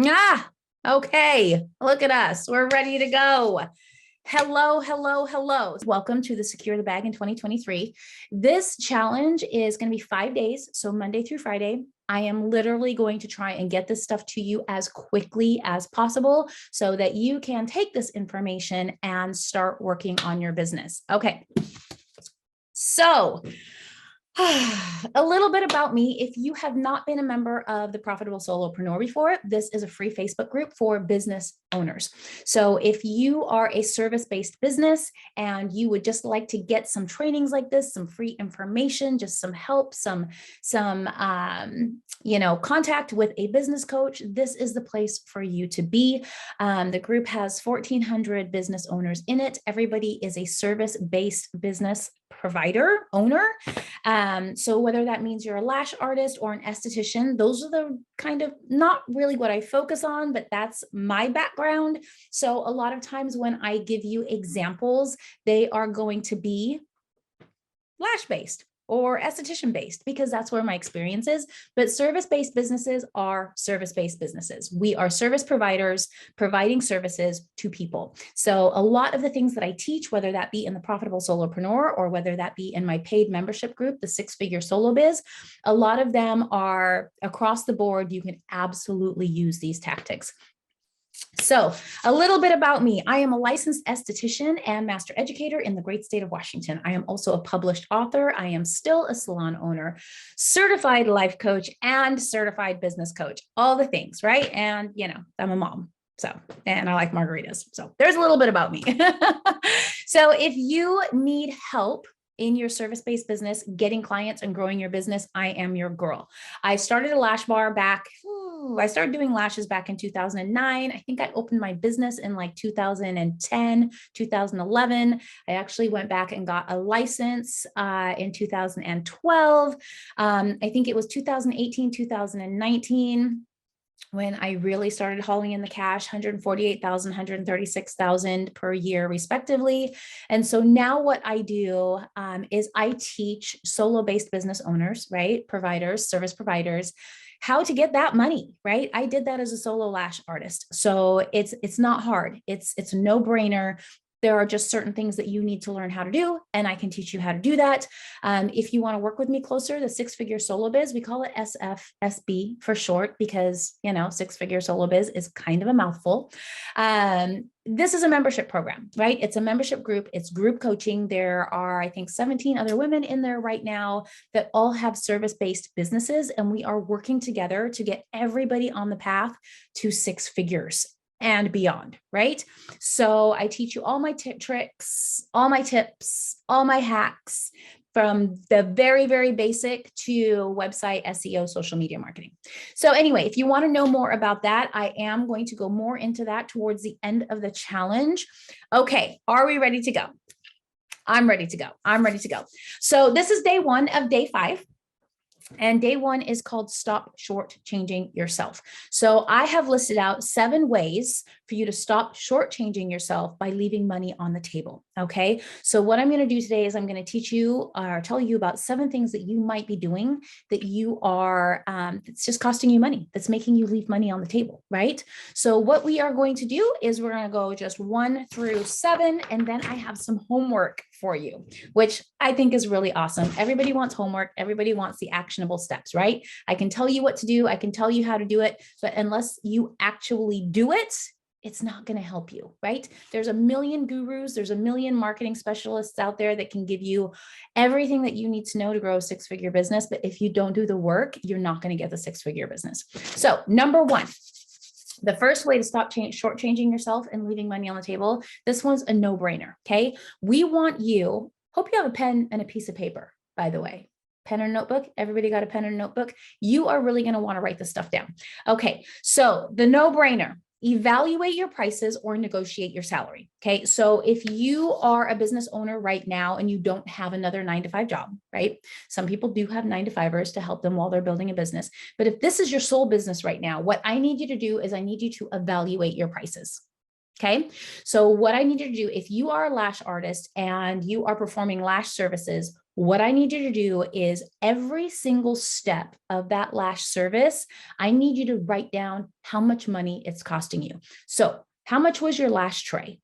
Ah, okay. Look at us. We're ready to go. Hello, hello, hello. Welcome to the Secure the Bag in 2023. This challenge is going to be 5 days, so Monday through Friday. I am literally going to try and get this stuff to you as quickly as possible so that you can take this information and start working on your business. Okay. So, a little bit about me. If you have not been a member of the Profitable Solopreneur before, this is a free Facebook group for business owners. So if you are a service-based business and you would just like to get some trainings like this, some free information, just some help, some contact with a business coach, this is the place for you to be. The group has 1,400 business owners in it. Everybody is a service-based business provider, owner. So whether that means you're a lash artist or an esthetician, those are the kind of not really what I focus on, but that's my background. So a lot of times when I give you examples, they are going to be lash based or esthetician based because that's where my experience is. But service-based businesses are service-based businesses. We are service providers providing services to people. So a lot of the things that I teach, whether that be in the Profitable Solopreneur or whether that be in my paid membership group, the Six Figure Solo Biz, a lot of them are across the board. You can absolutely use these tactics. So a little bit about me. I am a licensed esthetician and master educator in the great state of Washington. I am also a published author. I am still a salon owner, certified life coach, and certified business coach, all the things, right? And, I'm a mom. So, and I like margaritas. So there's a little bit about me. So if you need help in your service-based business, getting clients and growing your business, I am your girl. I started a lash bar back. I started doing lashes back in 2009. I think I opened my business in like 2010, 2011. I actually went back and got a license in 2012. I think it was 2018, 2019. When I really started hauling in the cash, 148,000, 136,000 per year, respectively. And so now what I do is I teach solo-based business owners, right? Providers, service providers, how to get that money, right? I did that as a solo lash artist. So it's not hard. It's a no-brainer. There are just certain things that you need to learn how to do, and I can teach you how to do that. If you want to work with me closer, the Six Figure Solo Biz, we call it SFSB for short because, Six Figure Solo Biz is kind of a mouthful. This is a membership program, right? It's a membership group. It's group coaching. There are, I think, 17 other women in there right now that all have service-based businesses, and we are working together to get everybody on the path to six figures and beyond, right? So I teach you all my tricks, all my tips, all my hacks from the very, very basic to website SEO, social media marketing. So anyway, if you want to know more about that, I am going to go more into that towards the end of the challenge. Okay, are we ready to go? I'm ready to go. I'm ready to go. So this is day one of day 5. And day 1 is called Stop Shortchanging Yourself. So I have listed out 7 ways for you to stop shortchanging yourself by leaving money on the table. Okay. So what I'm going to do today is I'm going to teach you or tell you about 7 things that you might be doing that you are, it's just costing you money. That's making you leave money on the table. Right. So what we are going to do is we're going to go just 1 through 7. And then I have some homework for you, which I think is really awesome. Everybody wants homework. Everybody wants the actionable steps, right? I can tell you what to do. I can tell you how to do it, but unless you actually do it, it's not going to help you, right? There's a million gurus. There's a million marketing specialists out there that can give you everything that you need to know to grow a 6-figure business. But if you don't do the work, you're not going to get the 6-figure business. So number 1, the first way to stop shortchanging yourself and leaving money on the table, this one's a no-brainer, okay? We want you, hope you have a pen and a piece of paper, by the way. Pen and notebook. Everybody got a pen and notebook? You are really going to want to write this stuff down. Okay, so the no-brainer. Evaluate your prices or negotiate your salary. Okay. So if you are a business owner right now and you don't have another 9-to-5 job, right? Some people do have 9-to-5ers to help them while they're building a business. But if this is your sole business right now, what I need you to do is I need you to evaluate your prices. Okay. So what I need you to do, if you are a lash artist and you are performing lash services, what I need you to do is every single step of that lash service, I need you to write down how much money it's costing you. So how much was your lash tray?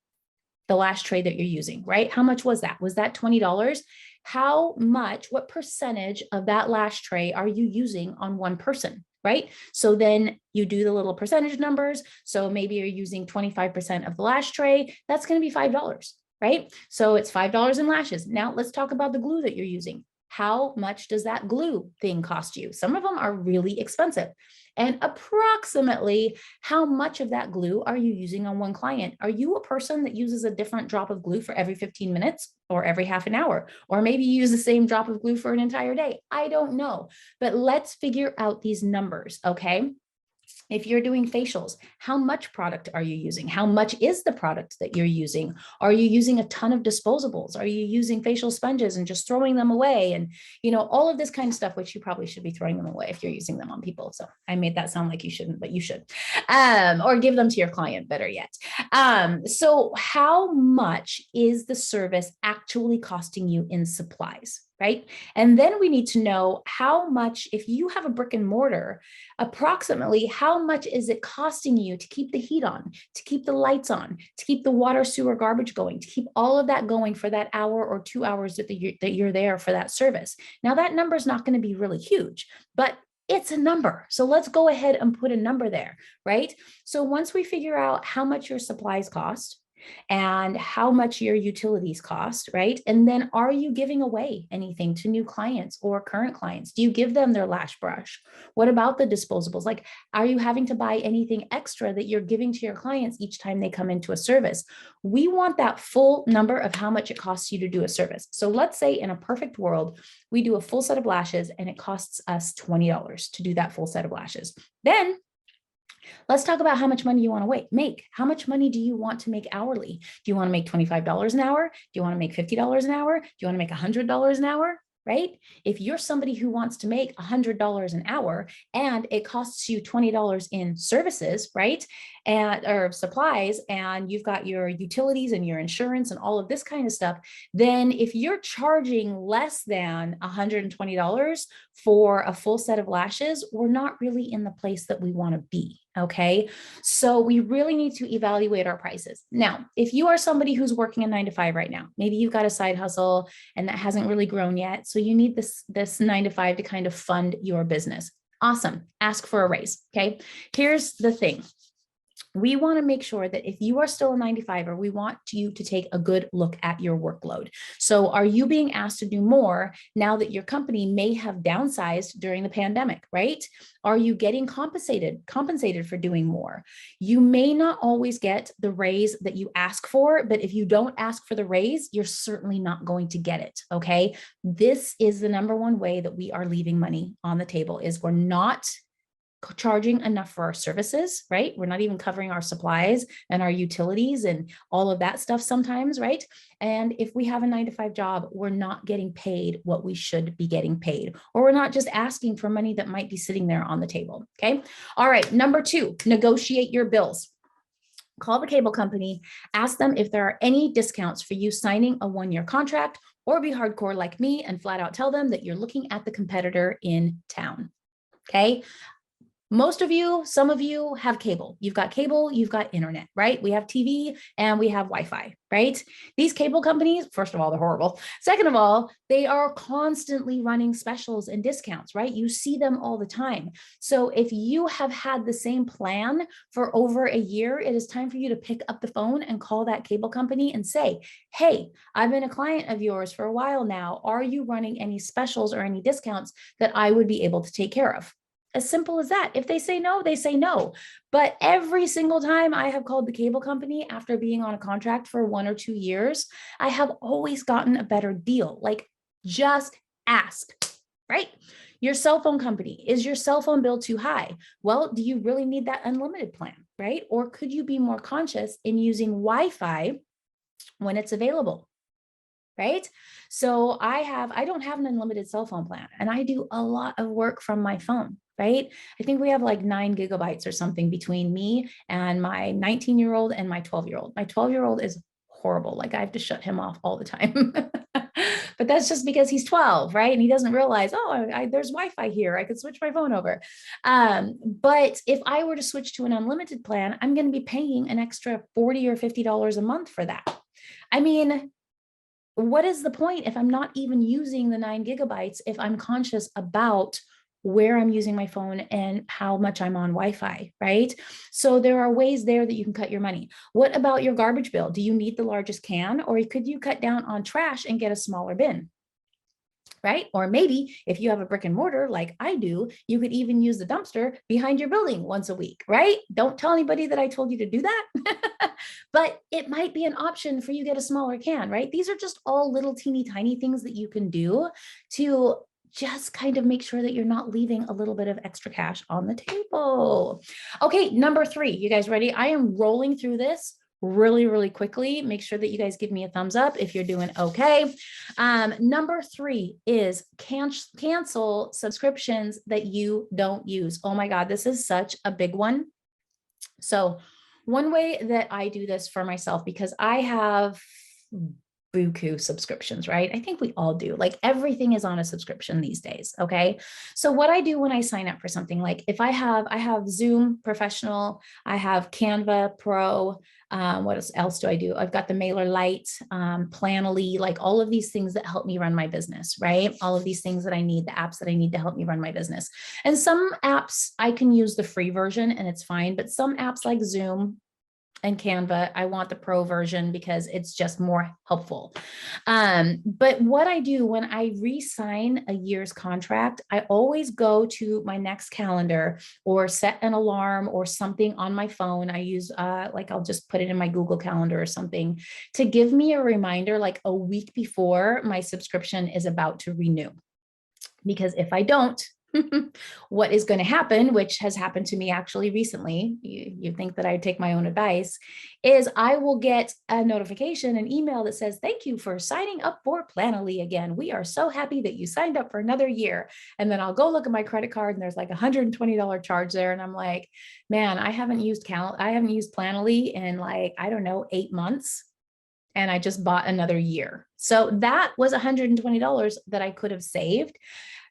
The lash tray that you're using, right? How much was that? Was that $20? How much, what percentage of that lash tray are you using on one person? Right? So then you do the little percentage numbers. So maybe you're using 25% of the lash tray. That's going to be $5, right? So it's $5 in lashes. Now let's talk about the glue that you're using. How much does that glue thing cost you? Some of them are really expensive. And approximately how much of that glue are you using on one client? Are you a person that uses a different drop of glue for every 15 minutes or every half an hour? Or maybe you use the same drop of glue for an entire day? I don't know, but let's figure out these numbers, okay? If you're doing facials, how much product are you using? How much is the product that you're using? Are you using a ton of disposables? Are you using facial sponges and just throwing them away? And, all of this kind of stuff, which you probably should be throwing them away if you're using them on people. So I made that sound like you shouldn't, but you should, or give them to your client, better yet. So how much is the service actually costing you in supplies? Right. And then we need to know how much, if you have a brick and mortar, approximately how much is it costing you to keep the heat on, to keep the lights on, to keep the water, sewer, garbage going, to keep all of that going for that hour or 2 hours that you're there for that service. Now that number is not going to be really huge, but it's a number. So let's go ahead and put a number there, right? So once we figure out how much your supplies cost, and how much your utilities cost, right? And then are you giving away anything to new clients or current clients? Do you give them their lash brush? What about the disposables? Like, are you having to buy anything extra that you're giving to your clients each time they come into a service? We want that full number of how much it costs you to do a service. So let's say in a perfect world, we do a full set of lashes and it costs us $20 to do that full set of lashes. Then let's talk about how much money you want to make. How much money do you want to make hourly? Do you want to make $25 an hour? Do you want to make $50 an hour? Do you want to make $100 an hour? Right? If you're somebody who wants to make $100 an hour and it costs you $20 in services, right? And or supplies, and you've got your utilities and your insurance and all of this kind of stuff, then if you're charging less than $120 for a full set of lashes, we're not really in the place that we want to be. Okay. So we really need to evaluate our prices. Now, if you are somebody who's working a 9 to 5 right now, maybe you've got a side hustle and that hasn't really grown yet. So you need this 9 to 5 to kind of fund your business. Awesome. Ask for a raise. Okay. Here's the thing. We want to make sure that if you are still a 9 to 5er, we want you to take a good look at your workload. So are you being asked to do more now that your company may have downsized during the pandemic, right? Are you getting compensated for doing more? You may not always get the raise that you ask for, but if you don't ask for the raise, you're certainly not going to get it, okay? This is the number one way that we are leaving money on the table is we're not charging enough for our services, right? We're not even covering our supplies and our utilities and all of that stuff sometimes, right? And if we have a 9 to 5 job, we're not getting paid what we should be getting paid, or we're not just asking for money that might be sitting there on the table. Okay. All right. Number 2, negotiate your bills. Call the cable company, ask them if there are any discounts for you signing a 1-year contract, or be hardcore like me and flat out tell them that you're looking at the competitor in town. Okay. Most of you, some of you have cable. You've got cable, you've got internet, right? We have TV and we have Wi-Fi, right? These cable companies, first of all, they're horrible. Second of all, they are constantly running specials and discounts, right? You see them all the time. So if you have had the same plan for over a year, it is time for you to pick up the phone and call that cable company and say, hey, I've been a client of yours for a while now. Are you running any specials or any discounts that I would be able to take care of? As simple as that. If they say no, they say no. But every single time I have called the cable company after being on a contract for 1 or 2 years, I have always gotten a better deal. Like, just ask, right? Your cell phone company, is your cell phone bill too high? Well, do you really need that unlimited plan, right? Or could you be more conscious in using Wi-Fi when it's available? Right? So I don't have an unlimited cell phone plan, and I do a lot of work from my phone. right? I think we have like 9 GB or something between me and my 19-year-old and my 12-year-old. My 12-year-old is horrible. Like I have to shut him off all the time. But that's just because he's 12, right? And he doesn't realize, oh, there's Wi-Fi here. I could switch my phone over. But if I were to switch to an unlimited plan, I'm going to be paying an extra $40 or $50 a month for that. I mean, what is the point if I'm not even using the 9 GB, if I'm conscious about where I'm using my phone and how much I'm on Wi-Fi, right? So there are ways there that you can cut your money. What about your garbage bill? Do you need the largest can, or could you cut down on trash and get a smaller bin? Right? Or maybe if you have a brick and mortar like I do, you could even use the dumpster behind your building once a week, right? Don't tell anybody that I told you to do that. But it might be an option for you to get a smaller can, right? These are just all little teeny tiny things that you can do to just kind of make sure that you're not leaving a little bit of extra cash on the table. Okay, number 3, you guys ready? I am rolling through this really, really quickly. Make sure that you guys give me a thumbs up if you're doing okay. Number 3 is cancel subscriptions that you don't use. Oh my God, this is such a big one. So one way that I do this for myself, because I have buku subscriptions, right? I think we all do. Like everything is on a subscription these days. Okay. So what I do when I sign up for something, like if I have Zoom Professional, I have Canva Pro. What else do I do? I've got the MailerLite, Planoly, like all of these things that help me run my business, right? All of these things that I need, the apps that I need to help me run my business. And some apps I can use the free version and it's fine, but some apps like Zoom and Canva, I want the pro version because it's just more helpful. But what I do when I re-sign a year's contract, I always go to my next calendar or set an alarm or something on my phone. I use like I'll just put it in my Google Calendar or something to give me a reminder like a week before my subscription is about to renew. Because if I don't, what is going to happen, which has happened to me actually recently, you think that I'd take my own advice, is I will get a notification, an email that says, thank you for signing up for Planoly again. We are so happy that you signed up for another year. And then I'll go look at my credit card and there's like $120 charge there. And I'm like, man, I haven't used Planoly in like, I don't know, 8 months. And I just bought another year. So that was $120 that I could have saved.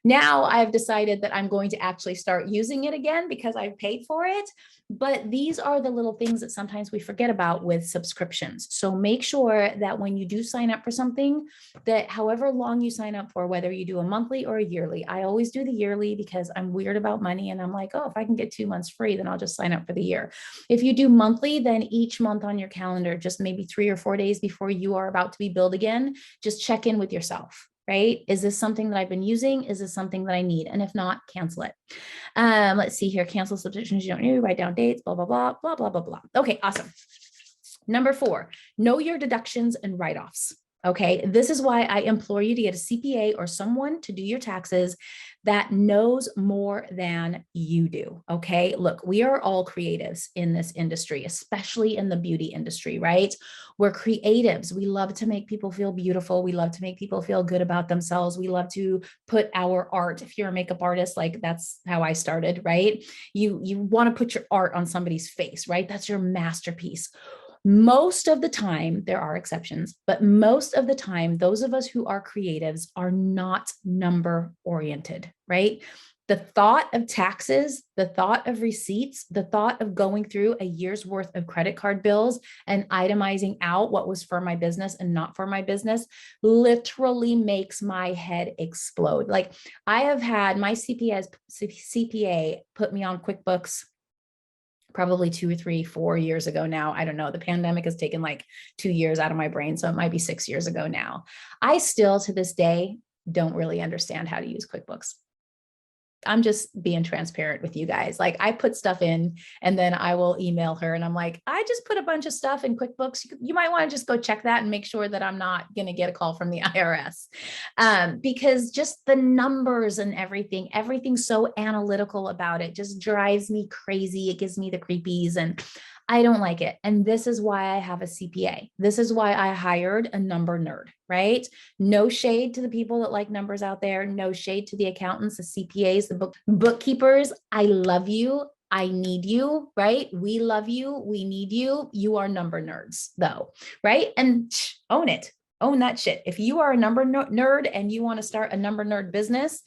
Now I've decided that I'm going to actually start using it again because I've paid for it. But these are the little things that sometimes we forget about with subscriptions. So make sure that when you do sign up for something, that however long you sign up for, whether you do a monthly or a yearly, I always do the yearly because I'm weird about money. And I'm like, oh, if I can get 2 months free, then I'll just sign up for the year. If you do monthly, then each month on your calendar, just maybe 3 or 4 days before you are about to be billed again, just check in with yourself. Right? Is this something that I've been using? Is this something that I need? And if not, cancel it. Let's see here. Cancel subscriptions you don't need, write down dates, blah, blah, blah, blah, blah, blah, blah. Okay, awesome. Number 4, know your deductions and write-offs. Okay, this is why I implore you to get a CPA or someone to do your taxes that knows more than you do. Okay, look, we are all creatives in this industry, especially in the beauty industry, right? We're creatives. We love to make people feel beautiful. We love to make people feel good about themselves. We love to put our art. If you're a makeup artist, like that's how I started, right? You want to put your art on somebody's face, right? That's your masterpiece. Most of the time, there are exceptions, but most of the time, those of us who are creatives are not number oriented, right? The thought of taxes, the thought of receipts, the thought of going through a year's worth of credit card bills and itemizing out what was for my business and not for my business literally makes my head explode. Like I have had my CPA put me on QuickBooks probably 2 or 3, 4 years ago now. I don't know. The pandemic has taken like 2 years out of my brain. So it might be 6 years ago now. I still to this day don't really understand how to use QuickBooks. I'm just being transparent with you guys. Like I put stuff in and then I will email her and I'm like, I just put a bunch of stuff in QuickBooks. You might want to just go check that and make sure that I'm not going to get a call from the IRS. Because just the numbers and everything's so analytical about it just drives me crazy. It gives me the creepies. And I don't like it. And this is why I have a CPA. This is why I hired a number nerd, right? No shade to the people that like numbers out there. No shade to the accountants, the CPAs, the bookkeepers. I love you. I need you, right? We love you. We need you. You are number nerds though, right? And own it. Own that shit. If you are a number nerd and you want to start a number nerd business,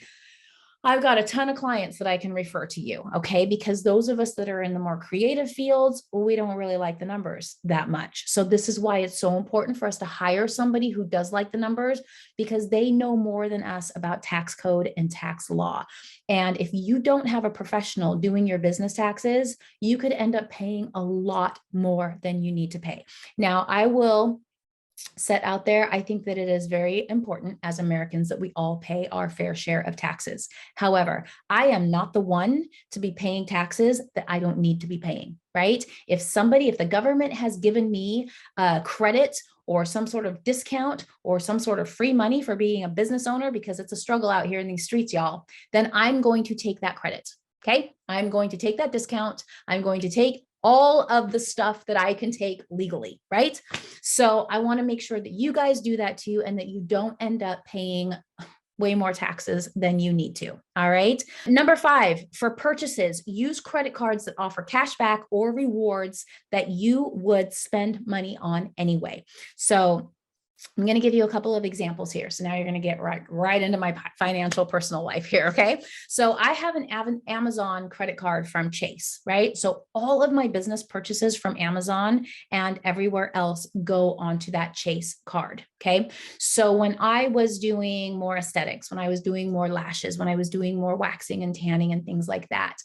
I've got a ton of clients that I can refer to you, okay? Because those of us that are in the more creative fields, we don't really like the numbers that much. So this is why it's so important for us to hire somebody who does like the numbers, because they know more than us about tax code and tax law. And if you don't have a professional doing your business taxes, you could end up paying a lot more than you need to pay. Now, I will set out there, I think that it is very important as Americans that we all pay our fair share of taxes. However, I am not the one to be paying taxes that I don't need to be paying, right? If the government has given me credit or some sort of discount or some sort of free money for being a business owner, because it's a struggle out here in these streets, y'all, then I'm going to take that credit. Okay. I'm going to take that discount. I'm going to take all of the stuff that I can take legally, right? So I want to make sure that you guys do that too, and that you don't end up paying way more taxes than you need to. All right. Number 5, for purchases, use credit cards that offer cash back or rewards that you would spend money on anyway. So I'm going to give you a couple of examples here. So now you're going to get right into my financial personal life here. Okay. So I have an Amazon credit card from Chase, right? So all of my business purchases from Amazon and everywhere else go onto that Chase card. Okay. So when I was doing more aesthetics, when I was doing more lashes, when I was doing more waxing and tanning and things like that,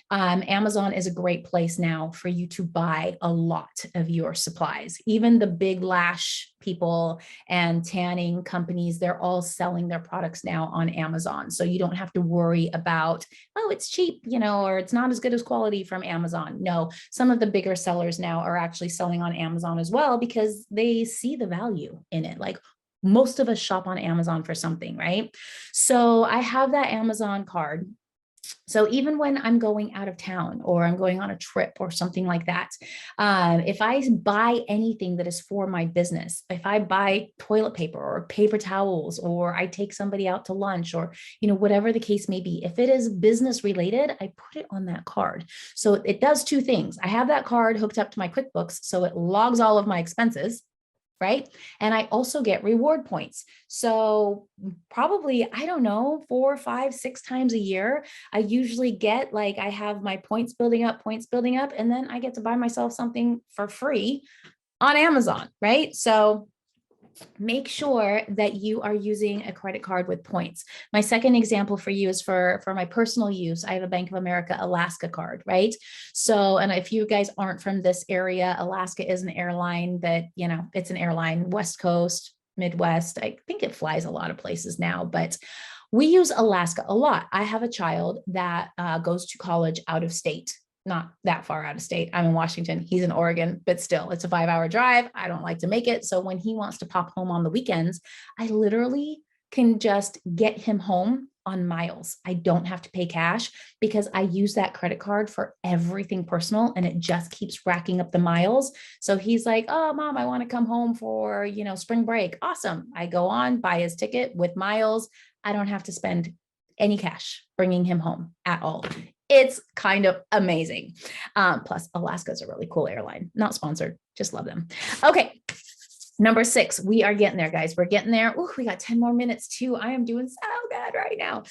Amazon is a great place now for you to buy a lot of your supplies. Even the big lash people and tanning companies, they're all selling their products now on Amazon. So you don't have to worry about, oh, it's cheap, or it's not as good as quality from Amazon. No, some of the bigger sellers now are actually selling on Amazon as well, because they see the value in it. Like, most of us shop on Amazon for something, right? So I have that Amazon card. So even when I'm going out of town or I'm going on a trip or something like that, if I buy anything that is for my business, if I buy toilet paper or paper towels, or I take somebody out to lunch, or, whatever the case may be, if it is business related, I put it on that card. So it does 2 things. I have that card hooked up to my QuickBooks, so it logs all of my expenses, right? And I also get reward points. So probably, I don't know, 4, 5, 6 times a year, I usually get, I have my points building up, and then I get to buy myself something for free on Amazon, right? So make sure that you are using a credit card with points. My second example for you is for my personal use. I have a Bank of America Alaska card, right? So, and if you guys aren't from this area, Alaska is an airline that, it's an airline, West Coast, Midwest. I think it flies a lot of places now, but we use Alaska a lot. I have a child that goes to college out of state. Not that far out of state. I'm in Washington. He's in Oregon, but still, it's a 5-hour drive. I don't like to make it. So when he wants to pop home on the weekends, I literally can just get him home on miles. I don't have to pay cash, because I use that credit card for everything personal, and it just keeps racking up the miles. So he's like, oh, Mom, I want to come home for, spring break. Awesome. I go on, buy his ticket with miles. I don't have to spend any cash bringing him home at all. It's kind of amazing. Plus, Alaska is a really cool airline. Not sponsored, just love them. Okay. Number 6, we are getting there, guys. We're getting there. Ooh, we got 10 more minutes too. I am doing so good right now.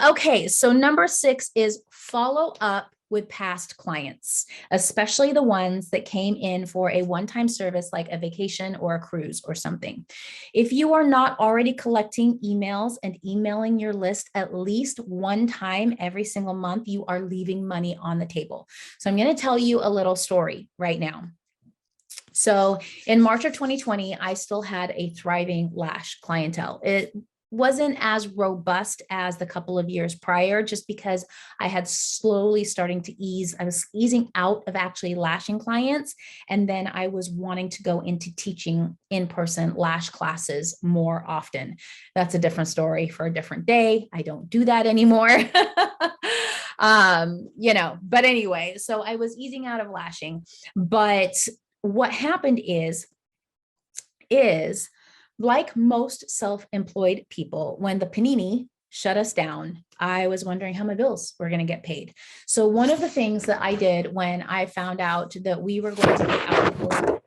Okay. So number 6 is follow up with past clients, especially the ones that came in for a one-time service like a vacation or a cruise or something. If you are not already collecting emails and emailing your list at least one time every single month, you are leaving money on the table. So I'm going to tell you a little story right now. So in March of 2020, I still had a thriving lash clientele. It wasn't as robust as the couple of years prior, just because I had slowly starting to I was easing out of actually lashing clients. And then I was wanting to go into teaching in-person lash classes more often. That's a different story for a different day. I don't do that anymore. But anyway, so I was easing out of lashing. But what happened is like most self-employed people, when the panini shut us down, I was wondering how my bills were going to get paid. So one of the things that I did when I found out that we were going to be out, the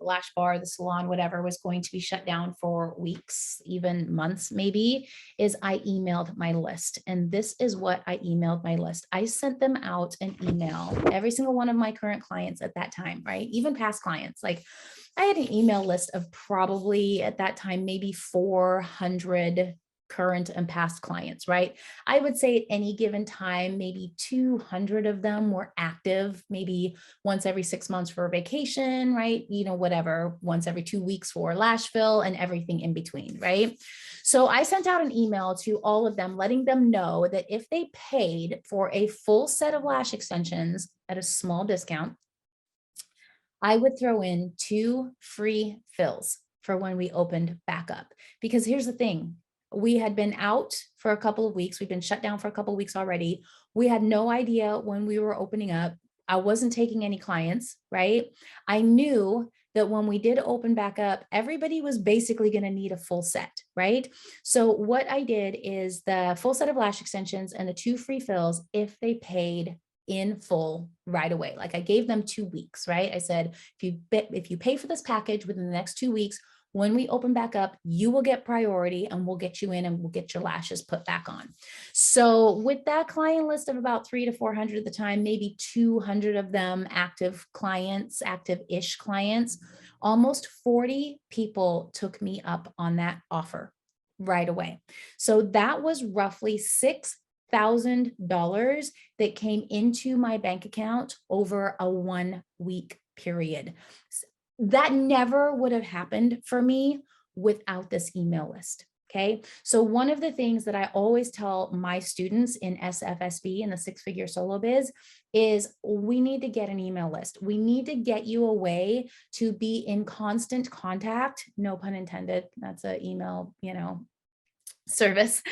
lash bar, the salon, whatever, was going to be shut down for weeks, even months, maybe, is I emailed my list. And this is what I emailed my list. I sent them out an email, every single one of my current clients at that time, right? Even past clients. Like, I had an email list of probably at that time, maybe 400 current and past clients, right? I would say at any given time, maybe 200 of them were active, maybe once every 6 months for a vacation, right? Whatever, once every 2 weeks for lash fill and everything in between, right? So I sent out an email to all of them, letting them know that if they paid for a full set of lash extensions at a small discount, I would throw in 2 free fills for when we opened back up. Because here's the thing, we had been out for a couple of weeks. We've been shut down for a couple of weeks already. We had no idea when we were opening up. I wasn't taking any clients, right? I knew that when we did open back up, everybody was basically going to need a full set, right? So what I did is the full set of lash extensions and the 2 free fills, if they paid in full right away. Like, I gave them 2 weeks, right? I said, if you pay for this package within the next 2 weeks, when we open back up, you will get priority and we'll get you in and we'll get your lashes put back on. So with that client list of about 300 to 400 at the time, maybe 200 of them active clients, active-ish clients, almost 40 people took me up on that offer right away. So that was roughly $6,000 that came into my bank account over a 1-week period. That never would have happened for me without this email list. Okay. So one of the things that I always tell my students in SFSB, in the 6-figure solo biz, is we need to get an email list. We need to get you a way to be in constant contact, no pun intended. That's an email, service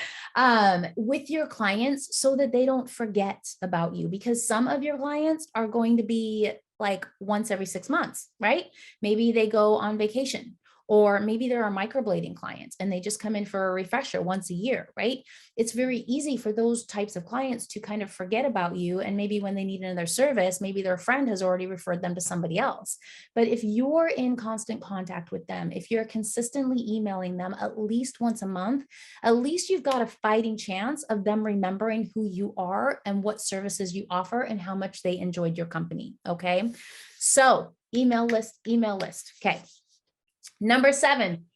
with your clients so that they don't forget about you, because some of your clients are going to be like once every 6 months, right? Maybe they go on vacation, or maybe there are microblading clients and they just come in for a refresher once a year, right? It's very easy for those types of clients to kind of forget about you. And maybe when they need another service, maybe their friend has already referred them to somebody else. But if you're in constant contact with them, if you're consistently emailing them at least once a month, at least you've got a fighting chance of them remembering who you are and what services you offer and how much they enjoyed your company. Okay. So email list. Okay. Number 7,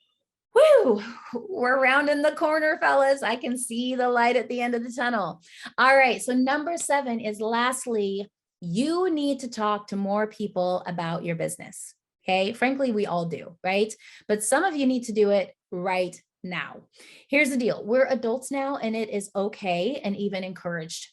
woo, we're rounding the corner, fellas. I can see the light at the end of the tunnel. All right. So number 7 is, lastly, you need to talk to more people about your business. Okay. Frankly, we all do, right? But some of you need to do it right now. Here's the deal. We're adults now, and it is okay and even encouraged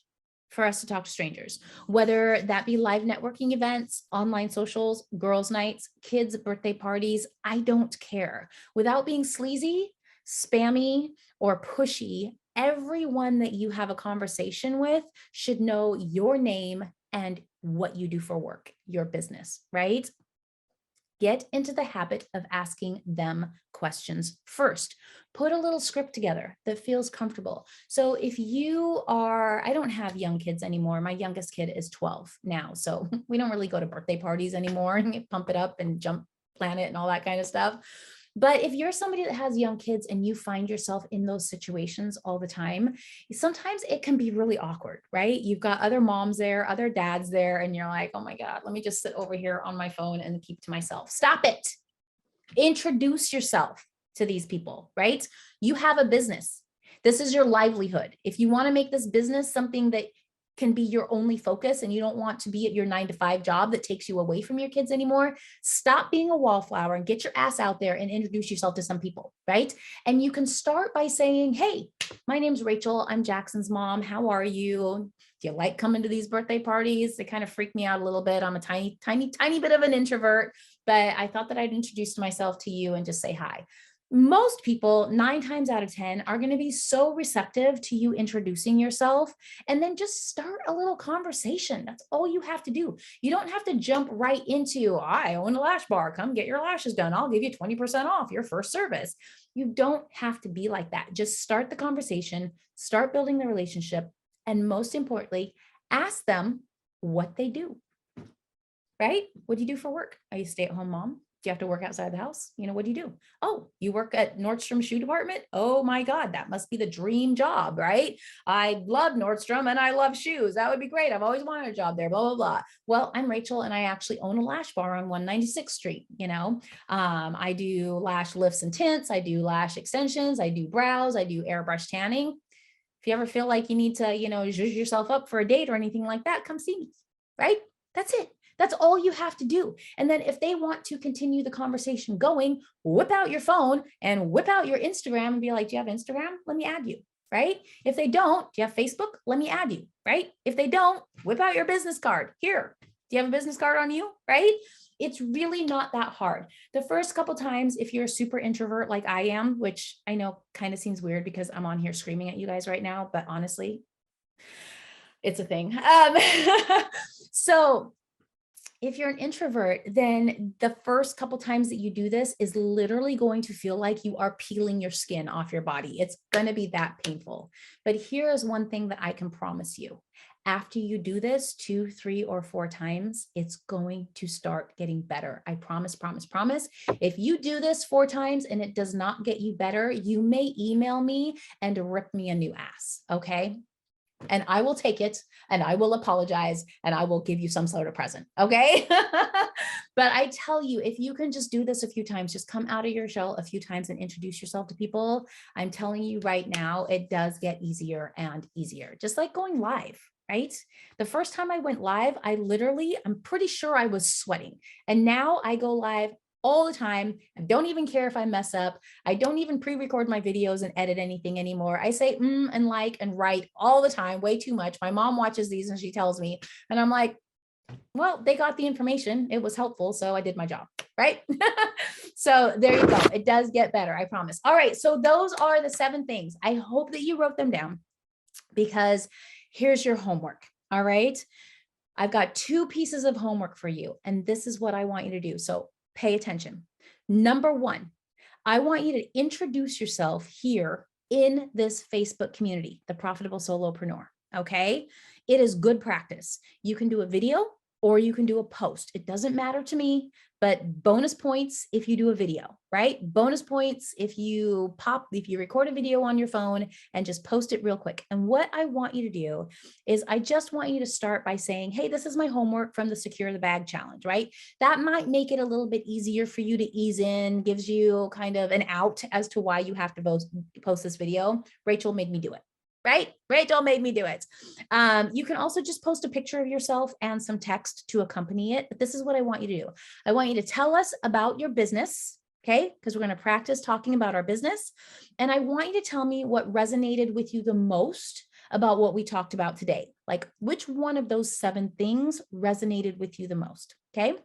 for us to talk to strangers, whether that be live networking events, online socials, girls' nights, kids' birthday parties. I don't care. Without being sleazy, spammy, or pushy, everyone that you have a conversation with should know your name and what you do for work, your business, right? Get into the habit of asking them questions first. Put a little script together that feels comfortable. So if you are, I don't have young kids anymore. My youngest kid is 12 now. So we don't really go to birthday parties anymore and pump it up and jump planet and all that kind of stuff. But if you're somebody that has young kids and you find yourself in those situations all the time, sometimes it can be really awkward, right? You've got other moms there, other dads there, and you're like, oh my God, let me just sit over here on my phone and keep to myself. Stop it. Introduce yourself to these people, right? You have a business. This is your livelihood. If you want to make this business something that can be your only focus and you don't want to be at your 9-to-5 job that takes you away from your kids anymore, stop being a wallflower and get your ass out there and introduce yourself to some people, right? And you can start by saying, hey, my name's Rachel. I'm Jackson's mom. How are you? Do you like coming to these birthday parties? They kind of freak me out a little bit. I'm a tiny bit of an introvert, but I thought that I'd introduce myself to you and just say hi. most people 9 times out of 10 are going to be so receptive to you introducing yourself, and then just start a little conversation. That's all you have to do. You don't have to jump right into, I own a lash bar, come get your lashes done, I'll give you 20% off your first service. You don't have to be like that. Just start the conversation, start building the relationship, and most importantly, ask them what they do. Right? What do you do for work? Are you a stay-at-home mom? Do you have to work outside the house? What do you do? Oh, you work at Nordstrom shoe department? Oh my God, that must be the dream job, right? I love Nordstrom and I love shoes. That would be great. I've always wanted a job there, blah, blah, blah. Well, I'm Rachel and I actually own a lash bar on 196th Street. I do lash lifts and tints. I do lash extensions. I do brows. I do airbrush tanning. If you ever feel like you need to, zhuzh yourself up for a date or anything like that, come see me, right? That's it. That's all you have to do. And then if they want to continue the conversation going, whip out your phone and whip out your Instagram and be like, do you have Instagram? Let me add you, right? If they don't, do you have Facebook? Let me add you, right? If they don't, whip out your business card. Here, do you have a business card on you, right? It's really not that hard. The first couple times, if you're a super introvert like I am, which I know kind of seems weird because I'm on here screaming at you guys right now, but honestly, it's a thing. So if you're an introvert, then the first couple times that you do this is literally going to feel like you are peeling your skin off your body. It's going to be that painful. But here is one thing that I can promise you. After you do this 2, 3, or 4 times, it's going to start getting better. I promise, promise, promise. If you do this 4 times and it does not get you better, you may email me and rip me a new ass, okay? And I will take it and I will apologize and I will give you some sort of present. Okay. But I tell you, if you can just do this a few times, just come out of your shell a few times and introduce yourself to people. I'm telling you right now, it does get easier and easier, just like going live. Right? The first time I went live, I'm pretty sure I was sweating. And now I go live all the time. I don't even care if I mess up. I don't even pre-record my videos and edit anything anymore. I say and like and write all the time, way too much. My mom watches these and she tells me, and I'm like, well, they got the information. It was helpful, so I did my job, right? So there you go. It does get better, I promise. All right, so those are the 7 things. I hope that you wrote them down because here's your homework, all right? I've got 2 pieces of homework for you, and this is what I want you to do. So pay attention. Number 1, I want you to introduce yourself here in this Facebook community, the Profitable Solopreneur, okay? It is good practice. You can do a video or you can do a post. It doesn't matter to me, but bonus points if you do a video, right? Bonus points if you record a video on your phone and just post it real quick. And what I want you to do is I just want you to start by saying, hey, this is my homework from the Secure the Bag Challenge, right? That might make it a little bit easier for you to ease in, gives you kind of an out as to why you have to post this video. Rachel made me do it. Right? Rachel made me do it. You can also just post a picture of yourself and some text to accompany it. But this is what I want you to do. I want you to tell us about your business, okay? Because we're going to practice talking about our business. And I want you to tell me what resonated with you the most about what we talked about today. Like which one of those 7 things resonated with you the most, okay?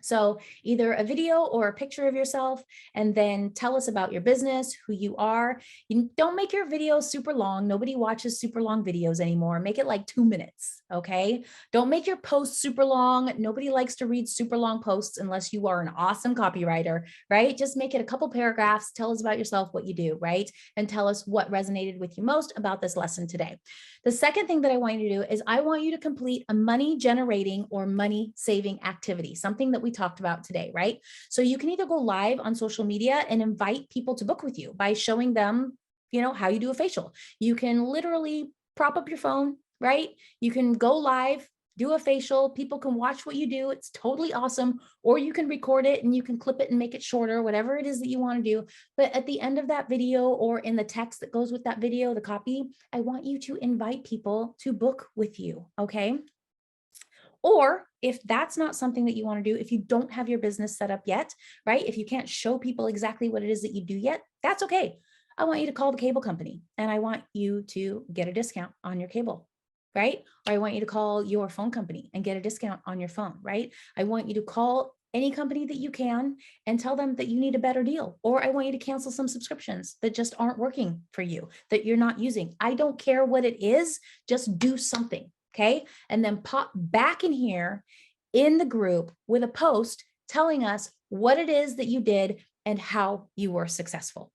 So either a video or a picture of yourself, and then tell us about your business, who you are. You don't make your videos super long. Nobody watches super long videos anymore. Make it like 2 minutes, okay? Don't make your posts super long. Nobody likes to read super long posts unless you are an awesome copywriter, right? Just make it a couple paragraphs. Tell us about yourself, what you do, right? And tell us what resonated with you most about this lesson today. The second thing that I want you to do is I want you to complete a money generating or money saving activity, something that we talked about today, right? So you can either go live on social media and invite people to book with you by showing them, how you do a facial. You can literally prop up your phone, right? You can go live, do a facial. People can watch what you do. It's totally awesome. Or you can record it and you can clip it and make it shorter, whatever it is that you want to do. But at the end of that video or in the text that goes with that video, the copy, I want you to invite people to book with you, okay? Or if that's not something that you want to do, if you don't have your business set up yet, right? If you can't show people exactly what it is that you do yet, that's okay. I want you to call the cable company and I want you to get a discount on your cable, right? Or I want you to call your phone company and get a discount on your phone, right? I want you to call any company that you can and tell them that you need a better deal, or I want you to cancel some subscriptions that just aren't working for you, that you're not using. I don't care what it is, just do something, okay? And then pop back in here in the group with a post telling us what it is that you did and how you were successful.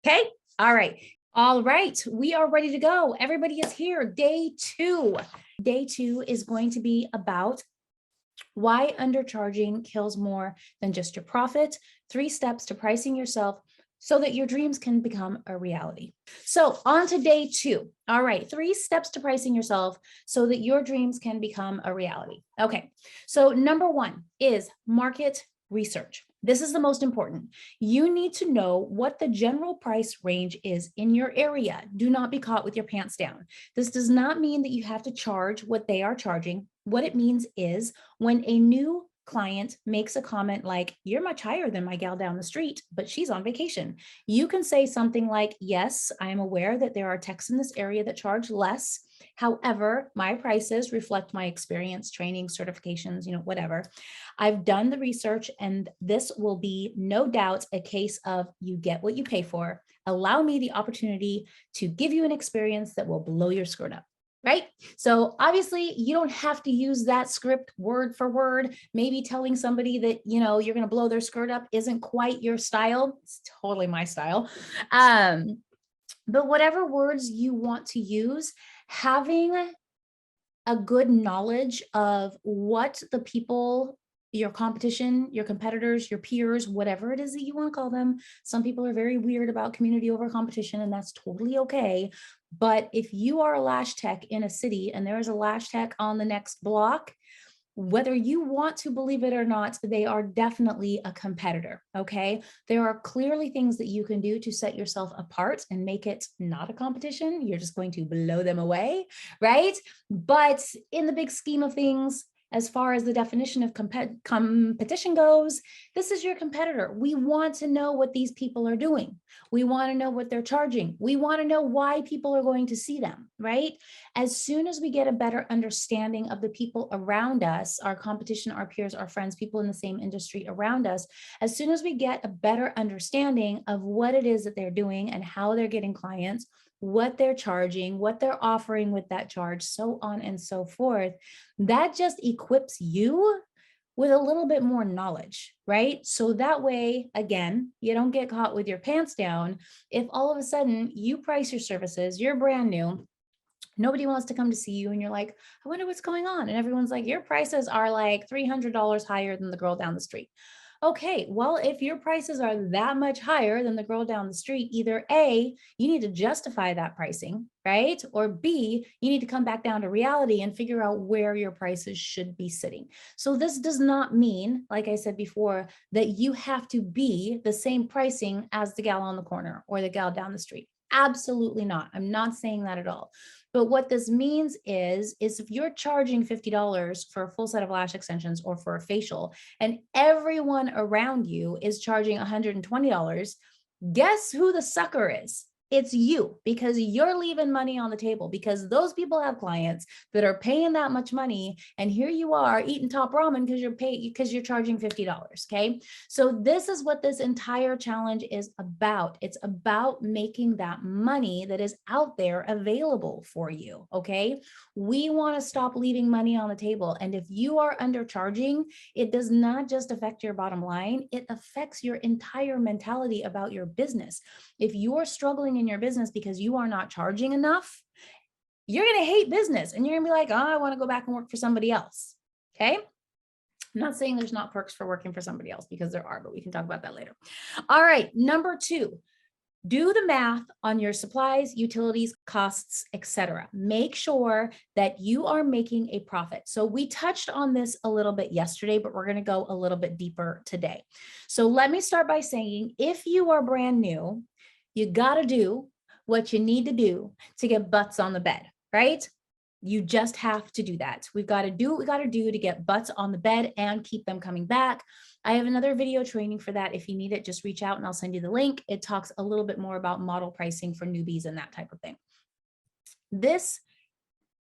Okay, all right. All right, we are ready to go. Everybody is here. Day 2. Day 2 is going to be about why undercharging kills more than just your profit. 3 steps to pricing yourself so that your dreams can become a reality. So on to day 2. All right, 3 steps to pricing yourself so that your dreams can become a reality. Okay, so number 1 is market research. This is the most important. You need to know what the general price range is in your area. Do not be caught with your pants down. This does not mean that you have to charge what they are charging. What it means is when a new client makes a comment like, you're much higher than my gal down the street, but she's on vacation. You can say something like, yes, I am aware that there are techs in this area that charge less. However, my prices reflect my experience, training, certifications, whatever. I've done the research, and this will be no doubt a case of you get what you pay for. Allow me the opportunity to give you an experience that will blow your skirt up. Right? So obviously you don't have to use that script word for word. Maybe telling somebody that, you're going to blow their skirt up isn't quite your style. It's totally my style. But whatever words you want to use, having a good knowledge of what the people, your competition, your competitors, your peers, whatever it is that you want to call them. Some people are very weird about community over competition, and that's totally okay. But if you are a lash tech in a city and there is a lash tech on the next block, whether you want to believe it or not, they are definitely a competitor, okay? There are clearly things that you can do to set yourself apart and make it not a competition. You're just going to blow them away, right? But in the big scheme of things, as far as the definition of competition goes, this is your competitor. We want to know what these people are doing. We want to know what they're charging. We want to know why people are going to see them, right? As soon as we get a better understanding of the people around us, our competition, our peers, our friends, people in the same industry around us, as soon as we get a better understanding of what it is that they're doing and how they're getting clients, what they're charging, what they're offering with that charge, so on and so forth, that just equips you with a little bit more knowledge, right? So that way, again, you don't get caught with your pants down. If all of a sudden you price your services, you're brand new, nobody wants to come to see you, and you're like, I wonder what's going on. And everyone's like, your prices are like $300 higher than the girl down the street. Okay, well, if your prices are that much higher than the girl down the street, either A, you need to justify that pricing, right? Or B, you need to come back down to reality and figure out where your prices should be sitting. So this does not mean, like I said before, that you have to be the same pricing as the gal on the corner or the gal down the street. Absolutely not. I'm not saying that at all. But what this means is if you're charging $50 for a full set of lash extensions or for a facial, and everyone around you is charging $120, guess who the sucker is? It's you, because you're leaving money on the table, because those people have clients that are paying that much money, and here you are eating top ramen because you're charging $50. Okay, so this is what this entire challenge is about. It's about making that money that is out there available for you. Okay, we want to stop leaving money on the table, and if you are undercharging, it does not just affect your bottom line, it affects your entire mentality about your business. If you're struggling in your business because you are not charging enough, you're going to hate business, and you're going to be like, oh, I want to go back and work for somebody else. Okay. I'm not saying there's not perks for working for somebody else, because there are, but we can talk about that later. All right. Number 2, do the math on your supplies, utilities, costs, etc. Make sure that you are making a profit. So we touched on this a little bit yesterday, but we're going to go a little bit deeper today. So let me start by saying, if you are brand new, you got to do what you need to do to get butts on the bed, right? You just have to do that. We've got to do what we got to do to get butts on the bed and keep them coming back. I have another video training for that. If you need it, just reach out and I'll send you the link. It talks a little bit more about model pricing for newbies and that type of thing. This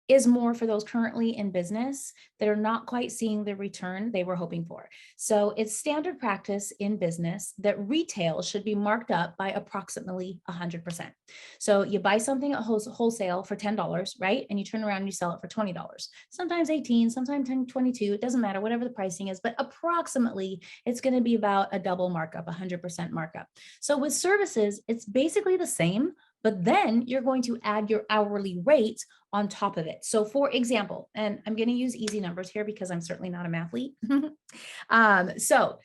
is more for those currently in business that are not quite seeing the return they were hoping for. So it's standard practice in business that retail should be marked up by approximately 100%. So you buy something at wholesale for $10, right? And you turn around and you sell it for $20. Sometimes 18, sometimes 10, 22, it doesn't matter, whatever the pricing is, but approximately it's going to be about a double markup, 100% markup. So with services, it's basically the same, but then you're going to add your hourly rate on top of it. So for example, and I'm going to use easy numbers here because I'm certainly not a mathlete. So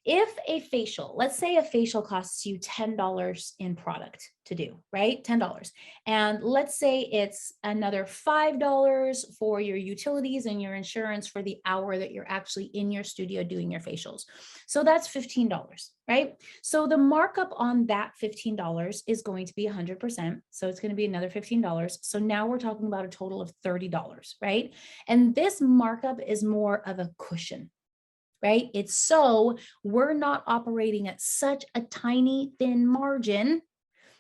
if a facial, let's say a facial costs you $10 in product to do, right? $10. And let's say it's another $5 for your utilities and your insurance for the hour that you're actually in your studio doing your facials. So that's $15, right? So the markup on that $15 is going to be 100%. So it's going to be another $15. So now we're talking about a total of $30, right? And this markup is more of a cushion, right? It's so we're not operating at such a tiny, thin margin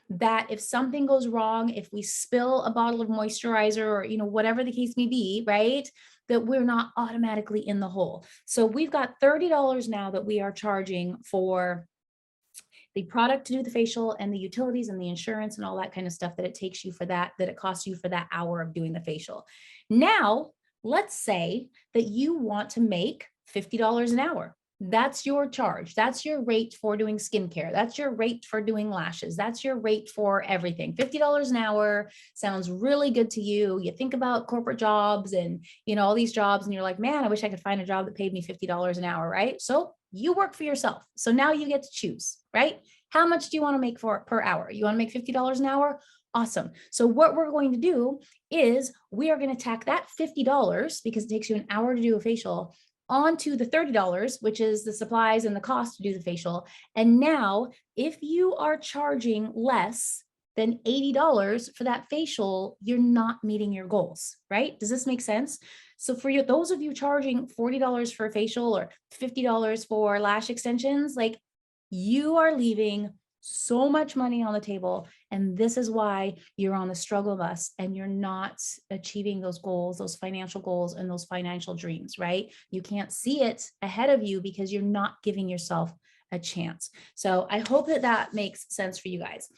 that if something goes wrong, if we spill a bottle of moisturizer or, whatever the case may be, right? That we're not automatically in the hole. So we've got $30 now that we are charging for the product to do the facial and the utilities and the insurance and all that kind of stuff that it takes you for that it costs you for that hour of doing the facial. Now, let's say that you want to make $50 an hour. That's your charge. That's your rate for doing skincare. That's your rate for doing lashes. That's your rate for everything. $50 an hour sounds really good to you. You think about corporate jobs and, all these jobs, and you're like, man, I wish I could find a job that paid me $50 an hour, right? So you work for yourself. So now you get to choose, right? How much do you want to make per hour? You want to make $50 an hour? Awesome. So what we're going to do is we are going to tack that $50 because it takes you an hour to do a facial onto the $30, which is the supplies and the cost to do the facial. And now if you are charging less than $80 for that facial, you're not meeting your goals, right? Does this make sense? So for you, those of you charging $40 for a facial or $50 for lash extensions, like you are leaving so much money on the table. And this is why you're on the struggle bus and you're not achieving those goals, those financial goals and those financial dreams, right? You can't see it ahead of you because you're not giving yourself a chance. So I hope that makes sense for you guys.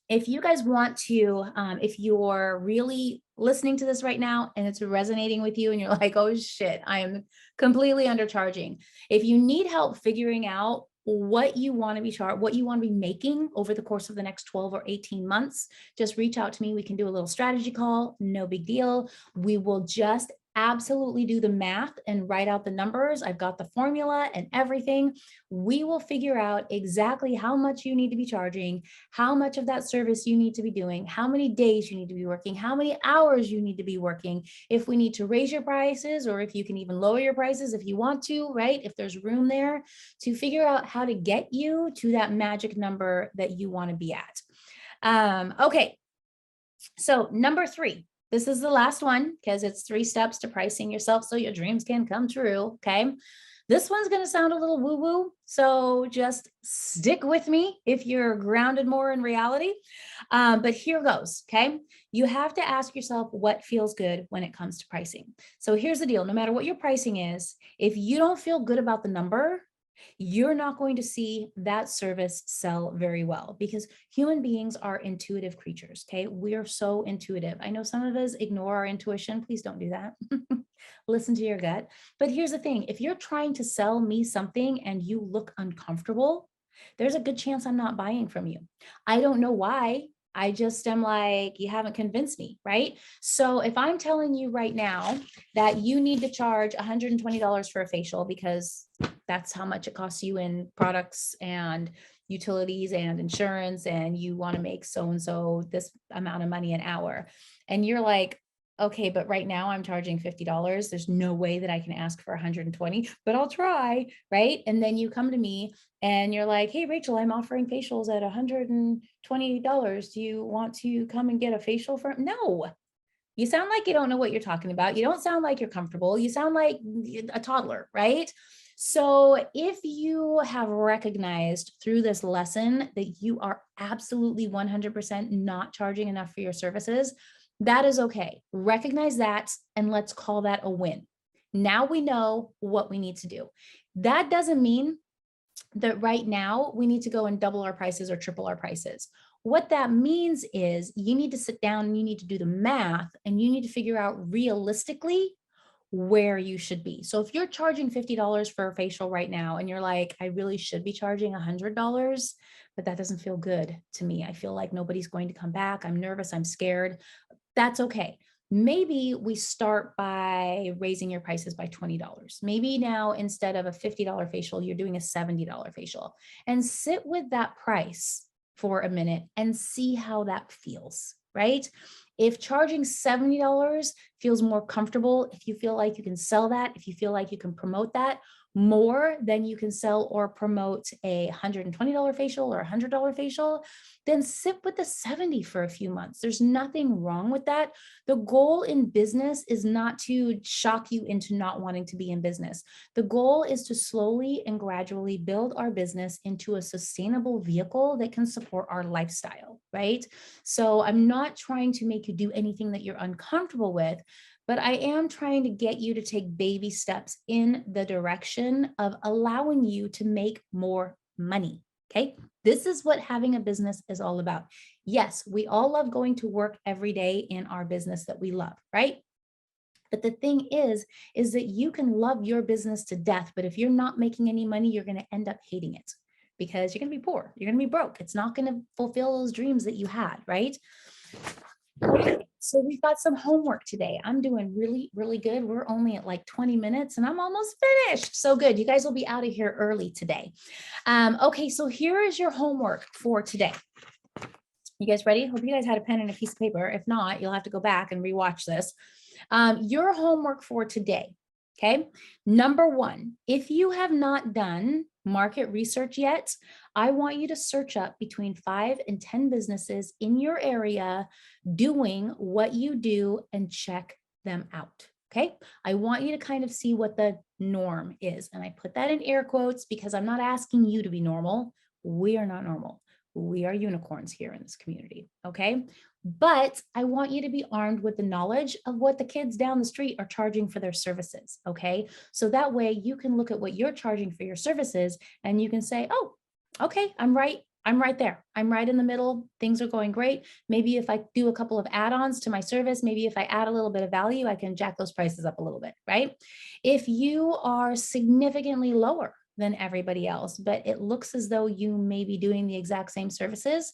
If you guys want to, if you're really listening to this right now and it's resonating with you and you're like, oh shit, I am completely undercharging. If you need help figuring out what you want to be what you want to be making over the course of the next 12 or 18 months, just reach out to me. We can do a little strategy call. No big deal. We will just absolutely do the math and write out the numbers. I've got the formula and everything. We will figure out exactly how much you need to be charging, how much of that service you need to be doing, how many days you need to be working, how many hours you need to be working, if we need to raise your prices, or if you can even lower your prices if you want to, right? If there's room there to figure out how to get you to that magic number that you want to be at. Okay. So number 3. This is the last one because it's 3 steps to pricing yourself so your dreams can come true. Okay. This one's going to sound a little woo-woo, so just stick with me if you're grounded more in reality. But here goes. Okay. You have to ask yourself what feels good when it comes to pricing. So here's the deal. No matter what your pricing is, if you don't feel good about the number, you're not going to see that service sell very well because human beings are intuitive creatures. Okay. We are so intuitive. I know some of us ignore our intuition. Please don't do that. Listen to your gut. But here's the thing. If you're trying to sell me something and you look uncomfortable, there's a good chance I'm not buying from you. I don't know why. I just am like, you haven't convinced me, right? So if I'm telling you right now that you need to charge $120 for a facial because that's how much it costs you in products and utilities and insurance, and you want to make so-and-so this amount of money an hour, and you're like, okay, but right now I'm charging $50. There's no way that I can ask for 120, but I'll try, right? And then you come to me and you're like, hey, Rachel, I'm offering facials at $120. Do you want to come and get a facial for? No. You sound like you don't know what you're talking about. You don't sound like you're comfortable. You sound like a toddler, right? So if you have recognized through this lesson that you are absolutely 100% not charging enough for your services, That is okay. Recognize that and let's call that a win. Now we know what we need to do. That doesn't mean that right now we need to go and double our prices or triple our prices. What that means is you need to sit down and you need to do the math and you need to figure out realistically where you should be. So if you're charging $50 for a facial right now and you're like, I really should be charging $100, but that doesn't feel good to me. I feel like nobody's going to come back. I'm nervous. I'm scared. That's okay. Maybe we start by raising your prices by $20. Maybe now instead of a $50 facial, you're doing a $70 facial, and sit with that price for a minute and see how that feels, right? If charging $70 feels more comfortable, if you feel like you can sell that, if you feel like you can promote that more than you can sell or promote a $120 facial or a $100 facial, then sit with the 70 for a few months. There's nothing wrong with that. The goal in business is not to shock you into not wanting to be in business. The goal is to slowly and gradually build our business into a sustainable vehicle that can support our lifestyle, right? So I'm not trying to make you do anything that you're uncomfortable with, but I am trying to get you to take baby steps in the direction of allowing you to make more money. Okay. This is what having a business is all about. Yes, we all love going to work every day in our business that we love, right? But the thing is that you can love your business to death, but if you're not making any money, you're going to end up hating it because you're going to be poor. You're going to be broke. It's not going to fulfill those dreams that you had, right? Okay, so we've got some homework today. I'm doing really, really good. We're only at like 20 minutes and I'm almost finished. So good. You guys will be out of here early today. Okay, so here is your homework for today. You guys ready? Hope you guys had a pen and a piece of paper. If not, you'll have to go back and rewatch this. Your homework for today. Okay. Number one, if you have not done market research yet, I want you to search up between 5 and 10 businesses in your area doing what you do and check them out. Okay. I want you to kind of see what the norm is. And I put that in air quotes because I'm not asking you to be normal. We are not normal. We are unicorns here in this community. Okay. But I want you to be armed with the knowledge of what the kids down the street are charging for their services. Okay. So that way you can look at what you're charging for your services and you can say, oh, okay, I'm right. I'm right there. I'm right in the middle. Things are going great. Maybe if I do a couple of add-ons to my service, maybe if I add a little bit of value, I can jack those prices up a little bit, right? If you are significantly lower than everybody else, but it looks as though you may be doing the exact same services,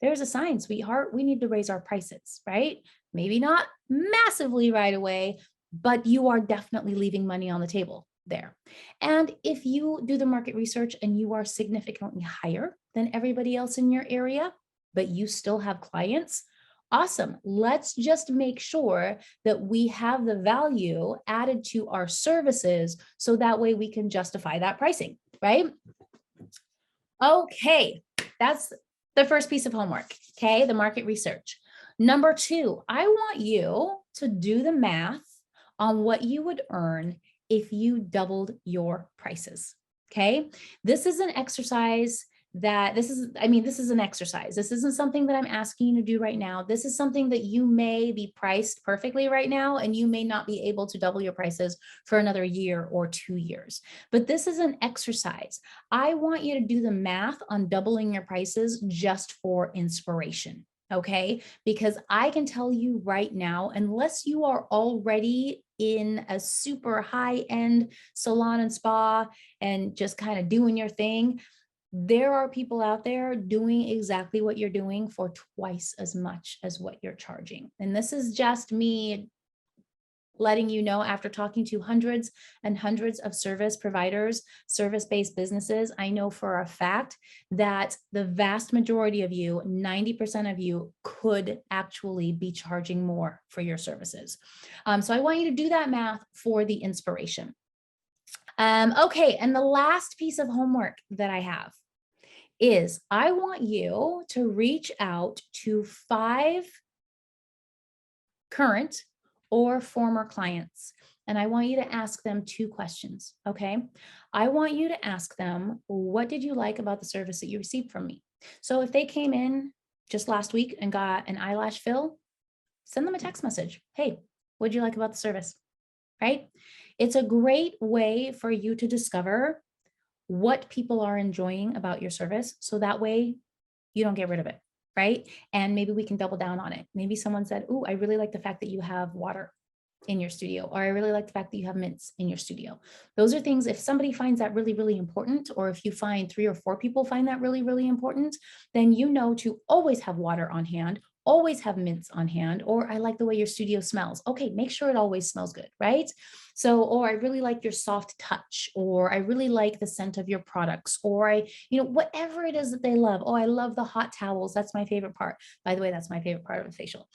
there's a sign, sweetheart, we need to raise our prices, right? Maybe not massively right away, but you are definitely leaving money on the table there. And if you do the market research and you are significantly higher than everybody else in your area, but you still have clients, awesome. Let's just make sure that we have the value added to our services so that way we can justify that pricing, right? Okay, that's the first piece of homework, okay? The market research. Number two, I want you to do the math on what you would earn if you doubled your prices, okay? This is an exercise this is an exercise. This isn't something that I'm asking you to do right now. This is something that you may be priced perfectly right now, and you may not be able to double your prices for another year or 2 years. But this is an exercise. I want you to do the math on doubling your prices just for inspiration. Okay, because I can tell you right now, unless you are already in a super high-end salon and spa and just kind of doing your thing, there are people out there doing exactly what you're doing for twice as much as what you're charging. And this is just me letting you know, after talking to hundreds and hundreds of service providers, service-based businesses, I know for a fact that the vast majority of you, 90% of you, could actually be charging more for your services. So I want you to do that math for the inspiration. Okay, and the last piece of homework that I have is I want you to reach out to 5 current or former clients. And I want you to ask them 2 questions, okay? I want you to ask them, what did you like about the service that you received from me? So if they came in just last week and got an eyelash fill, send them a text message. Hey, what'd you like about the service? Right? It's a great way for you to discover what people are enjoying about your service. So that way you don't get rid of it. Right. And maybe we can double down on it. Maybe someone said, oh, I really like the fact that you have water in your studio, or I really like the fact that you have mints in your studio. Those are things, if somebody finds that really, really important, or if you find 3 or 4 people find that really, really important, then you know to always have water on hand, always have mints on hand, or I like the way your studio smells. Okay, make sure it always smells good, right? So, or I really like your soft touch, or I really like the scent of your products, or whatever it is that they love. Oh, I love the hot towels. That's my favorite part. By the way, that's my favorite part of a facial.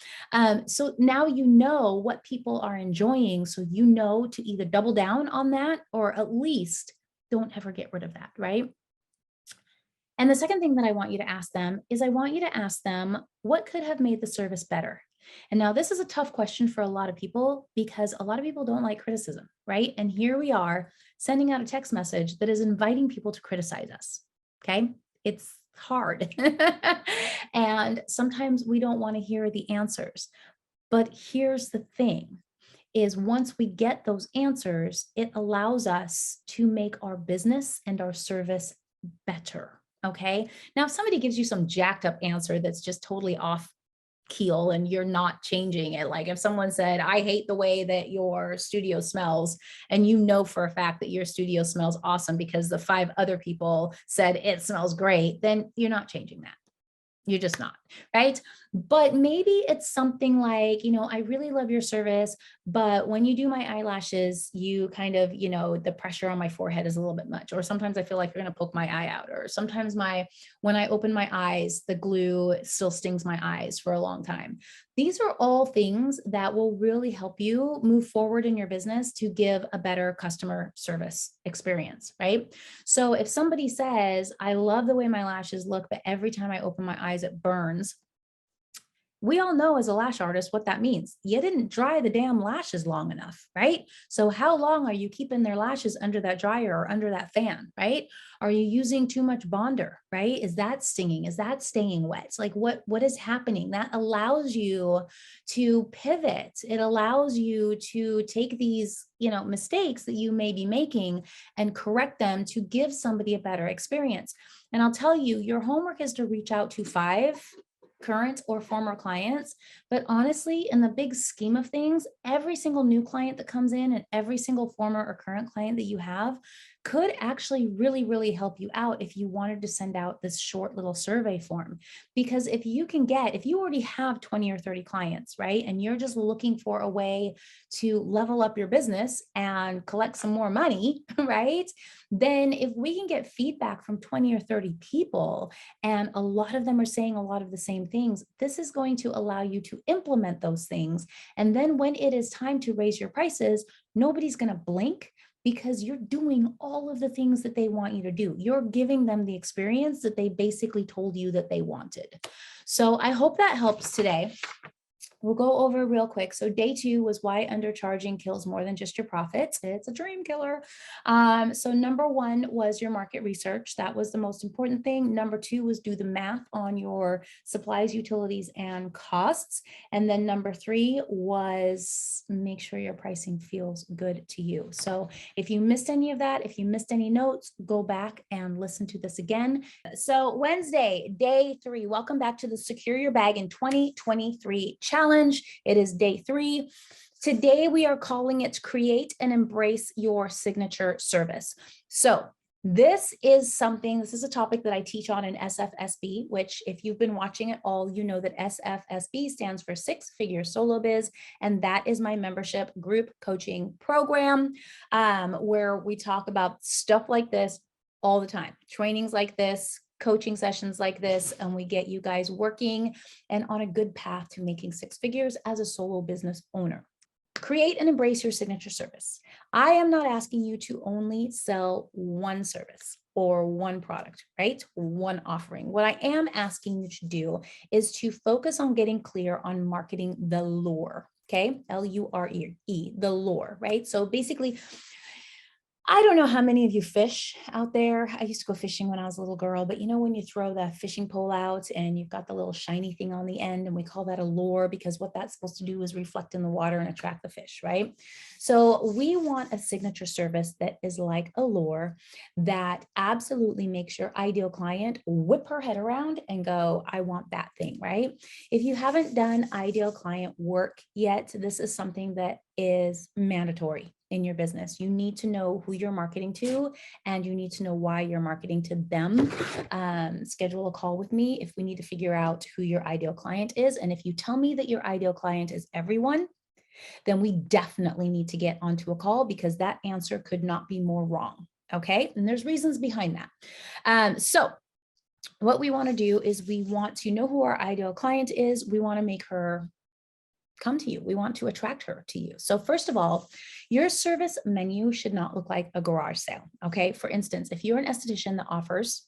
So now you know what people are enjoying. So you know to either double down on that, or at least don't ever get rid of that, right? And the second thing that I want you to ask them is I want you to ask them what could have made the service better. And now this is a tough question for a lot of people because a lot of people don't like criticism, right? And here we are sending out a text message that is inviting people to criticize us. Okay. It's hard. And sometimes we don't want to hear the answers. But here's the thing is once we get those answers, it allows us to make our business and our service better. Okay. Now, if somebody gives you some jacked up answer that's just totally off keel and you're not changing it, like if someone said, I hate the way that your studio smells, and you know for a fact that your studio smells awesome because the 5 other people said it smells great, then you're not changing that. You're just not, right? But maybe it's something like, I really love your service, but when you do my eyelashes, you kind of, the pressure on my forehead is a little bit much. Or sometimes I feel like you're going to poke my eye out. Or sometimes when I open my eyes, the glue still stings my eyes for a long time. These are all things that will really help you move forward in your business to give a better customer service experience, right? So if somebody says, I love the way my lashes look, but every time I open my eyes, it burns. We all know as a lash artist what that means. You didn't dry the damn lashes long enough, right? So how long are you keeping their lashes under that dryer or under that fan, right? Are you using too much bonder, right? Is that stinging? Is that staying wet? Like what is happening? That allows you to pivot. It allows you to take these, mistakes that you may be making and correct them to give somebody a better experience. And I'll tell you, your homework is to reach out to 5 current or former clients. But honestly, in the big scheme of things, every single new client that comes in and every single former or current client that you have could actually really, really help you out if you wanted to send out this short little survey form. Because if you already have 20 or 30 clients, right, and you're just looking for a way to level up your business and collect some more money, right, then if we can get feedback from 20 or 30 people, and a lot of them are saying a lot of the same things, this is going to allow you to implement those things. And then when it is time to raise your prices, nobody's going to blink because you're doing all of the things that they want you to do. You're giving them the experience that they basically told you that they wanted. So I hope that helps today. We'll go over real quick. So day 2 was why undercharging kills more than just your profits. It's a dream killer. So number 1 was your market research. That was the most important thing. Number 2 was do the math on your supplies, utilities, and costs. And then number 3 was make sure your pricing feels good to you. So if you missed any of that, if you missed any notes, go back and listen to this again. So Wednesday, day 3, welcome back to the Secure Your Bag in 2023 challenge. It is day 3. Today, we are calling it Create and Embrace Your Signature Service. So this is a topic that I teach on in SFSB, which if you've been watching at all, you know that SFSB stands for 6-Figure Solo Biz. And that is my membership group coaching program, where we talk about stuff like this all the time, trainings like this, coaching sessions like this, and we get you guys working and on a good path to making 6 figures as a solo business owner. Create and embrace your signature service. I am not asking you to only sell one service or one product, right? One offering. What I am asking you to do is to focus on getting clear on marketing the lure, okay? Lure, the lure, right? So basically, I don't know how many of you fish out there. I used to go fishing when I was a little girl, but you know, when you throw the fishing pole out and you've got the little shiny thing on the end, and we call that a lure because what that's supposed to do is reflect in the water and attract the fish, right? So we want a signature service that is like a lure that absolutely makes your ideal client whip her head around and go, I want that thing, right? If you haven't done ideal client work yet, this is something that is mandatory in your business. You need to know who you're marketing to, and you need to know why you're marketing to them. Schedule a call with me if we need to figure out who your ideal client is. And if you tell me that your ideal client is everyone, then we definitely need to get onto a call, because that answer could not be more wrong. Okay. And there's reasons behind that. So what we want to do is we want to know who our ideal client is. We want to make her come to you. We want to attract her to you. So first of all, your service menu should not look like a garage sale. Okay. For instance, if you're an esthetician that offers,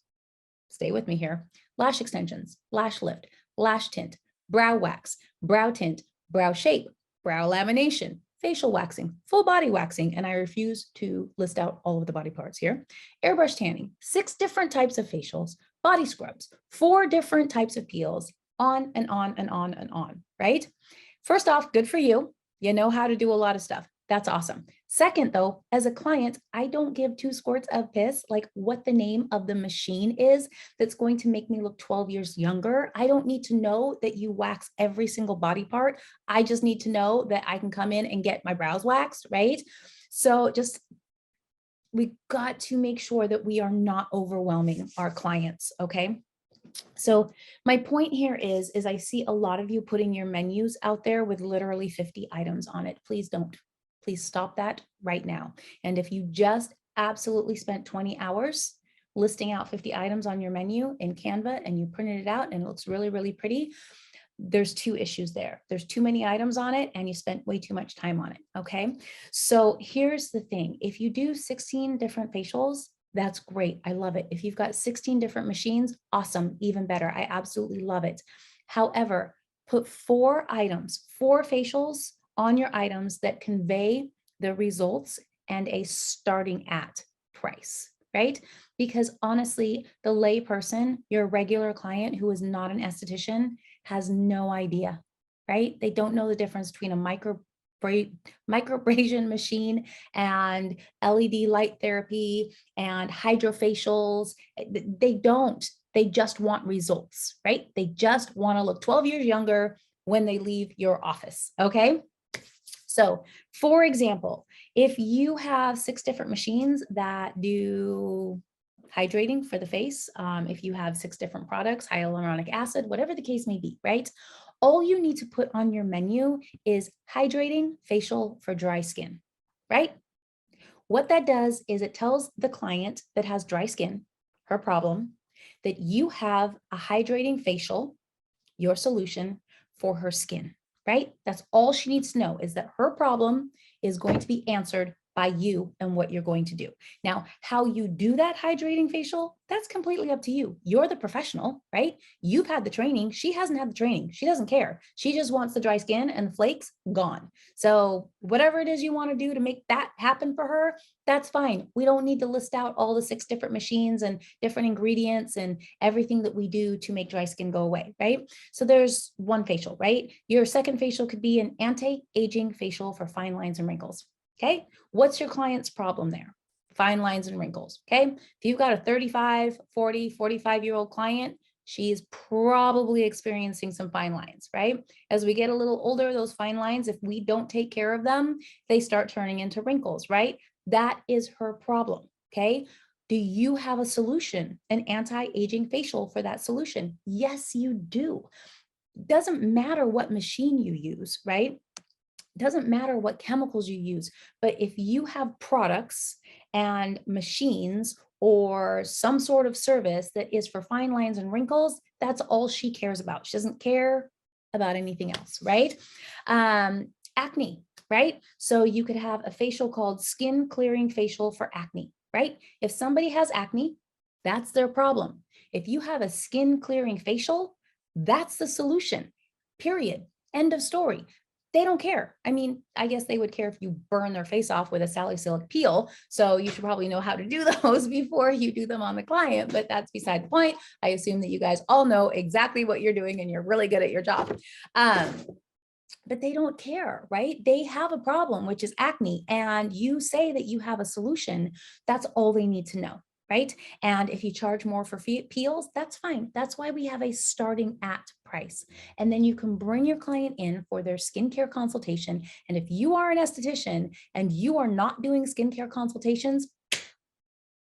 stay with me here, lash extensions, lash lift, lash tint, brow wax, brow tint, brow shape, brow lamination, facial waxing, full body waxing, and I refuse to list out all of the body parts here, airbrush tanning, 6 different types of facials, body scrubs, 4 different types of peels, on and on and on and on, right? First off, good for you. You know how to do a lot of stuff. That's awesome. Second, though, as a client, I don't give 2 squirts of piss, like what the name of the machine is that's going to make me look 12 years younger. I don't need to know that you wax every single body part. I just need to know that I can come in and get my brows waxed, right? So we got to make sure that we are not overwhelming our clients, okay? So my point here is I see a lot of you putting your menus out there with literally 50 items on it. Please don't. Please stop that right now. And if you just absolutely spent 20 hours listing out 50 items on your menu in Canva and you printed it out and it looks really, really pretty, there's 2 issues there. There's too many items on it and you spent way too much time on it. Okay. So here's the thing. If you do 16 different facials, that's great. I love it. If you've got 16 different machines, awesome, even better. I absolutely love it. However, put 4 items, 4 facials on your items that convey the results and a starting at price, right? Because honestly, the lay person, your regular client who is not an esthetician, has no idea, right? They don't know the difference between a microabrasion machine and LED light therapy and hydrofacials. They don't. They just want results, right? They just want to look 12 years younger when they leave your office, okay? So for example, if you have 6 different machines that do hydrating for the face, if you have 6 different products, hyaluronic acid, whatever the case may be, right? All you need to put on your menu is hydrating facial for dry skin, right? What that does is it tells the client that has dry skin, her problem, that you have a hydrating facial, your solution for her skin, right? That's all she needs to know, is that her problem is going to be answered by you and what you're going to do. Now, how you do that hydrating facial, that's completely up to you. You're the professional, right? You've had the training. She hasn't had the training. She doesn't care. She just wants the dry skin and the flakes gone. So whatever it is you want to do to make that happen for her, that's fine. We don't need to list out all the 6 different machines and different ingredients and everything that we do to make dry skin go away, right? So there's one facial, right? Your second facial could be an anti-aging facial for fine lines and wrinkles. Okay. What's your client's problem there? Fine lines and wrinkles. Okay. If you've got a 35, 40, 45-year-old client, she's probably experiencing some fine lines, right? As we get a little older, those fine lines, if we don't take care of them, they start turning into wrinkles, right? That is her problem. Okay. Do you have a solution, an anti-aging facial for that solution? Yes, you do. Doesn't matter what machine you use, right? Doesn't matter what chemicals you use, but if you have products and machines or some sort of service that is for fine lines and wrinkles, that's all she cares about. She doesn't care about anything else, right? Acne, right? So you could have a facial called skin clearing facial for acne, right? If somebody has acne, that's their problem. If you have a skin clearing facial, that's the solution, period. End of story. They don't care. I mean, I guess they would care if you burn their face off with a salicylic peel. So you should probably know how to do those before you do them on the client, but that's beside the point. I assume that you guys all know exactly what you're doing and you're really good at your job. But they don't care, right? They have a problem, which is acne, and you say that you have a solution. That's all they need to know, right? And if you charge more for peels, that's fine. That's why we have a starting at price. And then you can bring your client in for their skincare consultation. And if you are an esthetician and you are not doing skincare consultations,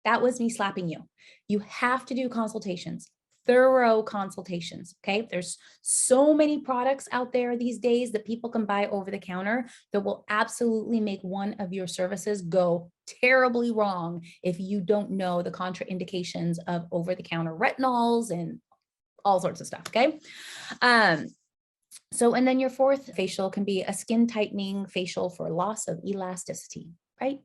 that was me slapping you. You have to do consultations, thorough consultations. Okay. There's so many products out there these days that people can buy over the counter that will absolutely make one of your services go terribly wrong if you don't know the contraindications of over the counter retinols and all sorts of stuff. Okay. So, and then your fourth facial can be a skin tightening facial for loss of elasticity, right?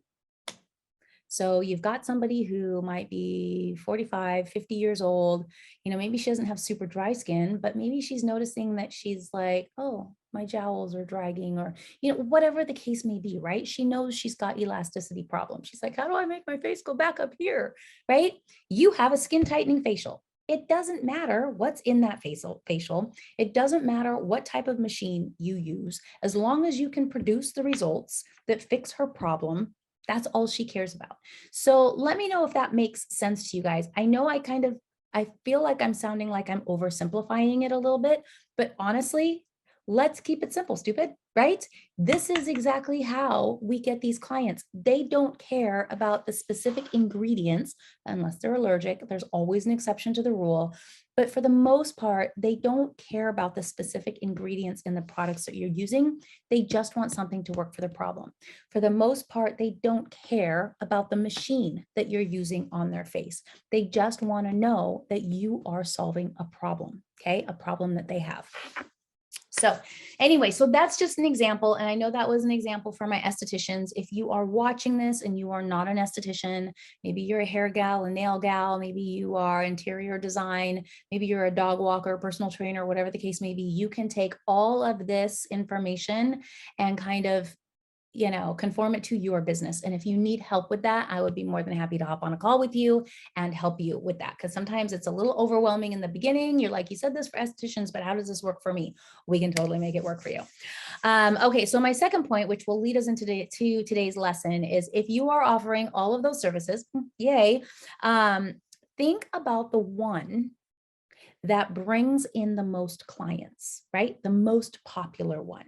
So you've got somebody who might be 45, 50 years old, maybe she doesn't have super dry skin, but maybe she's noticing that she's like, oh, my jowls are dragging, or, whatever the case may be, right? She knows she's got elasticity problems. She's like, how do I make my face go back up here, right? You have a skin tightening facial. It doesn't matter what's in that facial. It doesn't matter what type of machine you use. As long as you can produce the results that fix her problem, that's all she cares about. So let me know if that makes sense to you guys. I know I feel like I'm sounding like I'm oversimplifying it a little bit, but honestly, let's keep it simple, stupid, right? This is exactly how we get these clients. They don't care about the specific ingredients unless they're allergic. There's always an exception to the rule. But for the most part, they don't care about the specific ingredients in the products that you're using. They just want something to work for the problem. For the most part, they don't care about the machine that you're using on their face. They just want to know that you are solving a problem, okay? A problem that they have. So anyway, so that's just an example. And I know that was an example for my estheticians. If you are watching this and you are not an esthetician, maybe you're a hair gal, a nail gal, maybe you are interior design, maybe you're a dog walker, personal trainer, whatever the case may be, you can take all of this information and kind of conform it to your business. And if you need help with that, I would be more than happy to hop on a call with you and help you with that. Because sometimes it's a little overwhelming in the beginning. You're like, you said this for estheticians, but how does this work for me? We can totally make it work for you. Okay, so my second point, which will lead us into today's lesson, is if you are offering all of those services, yay, think about the one that brings in the most clients, right? The most popular one.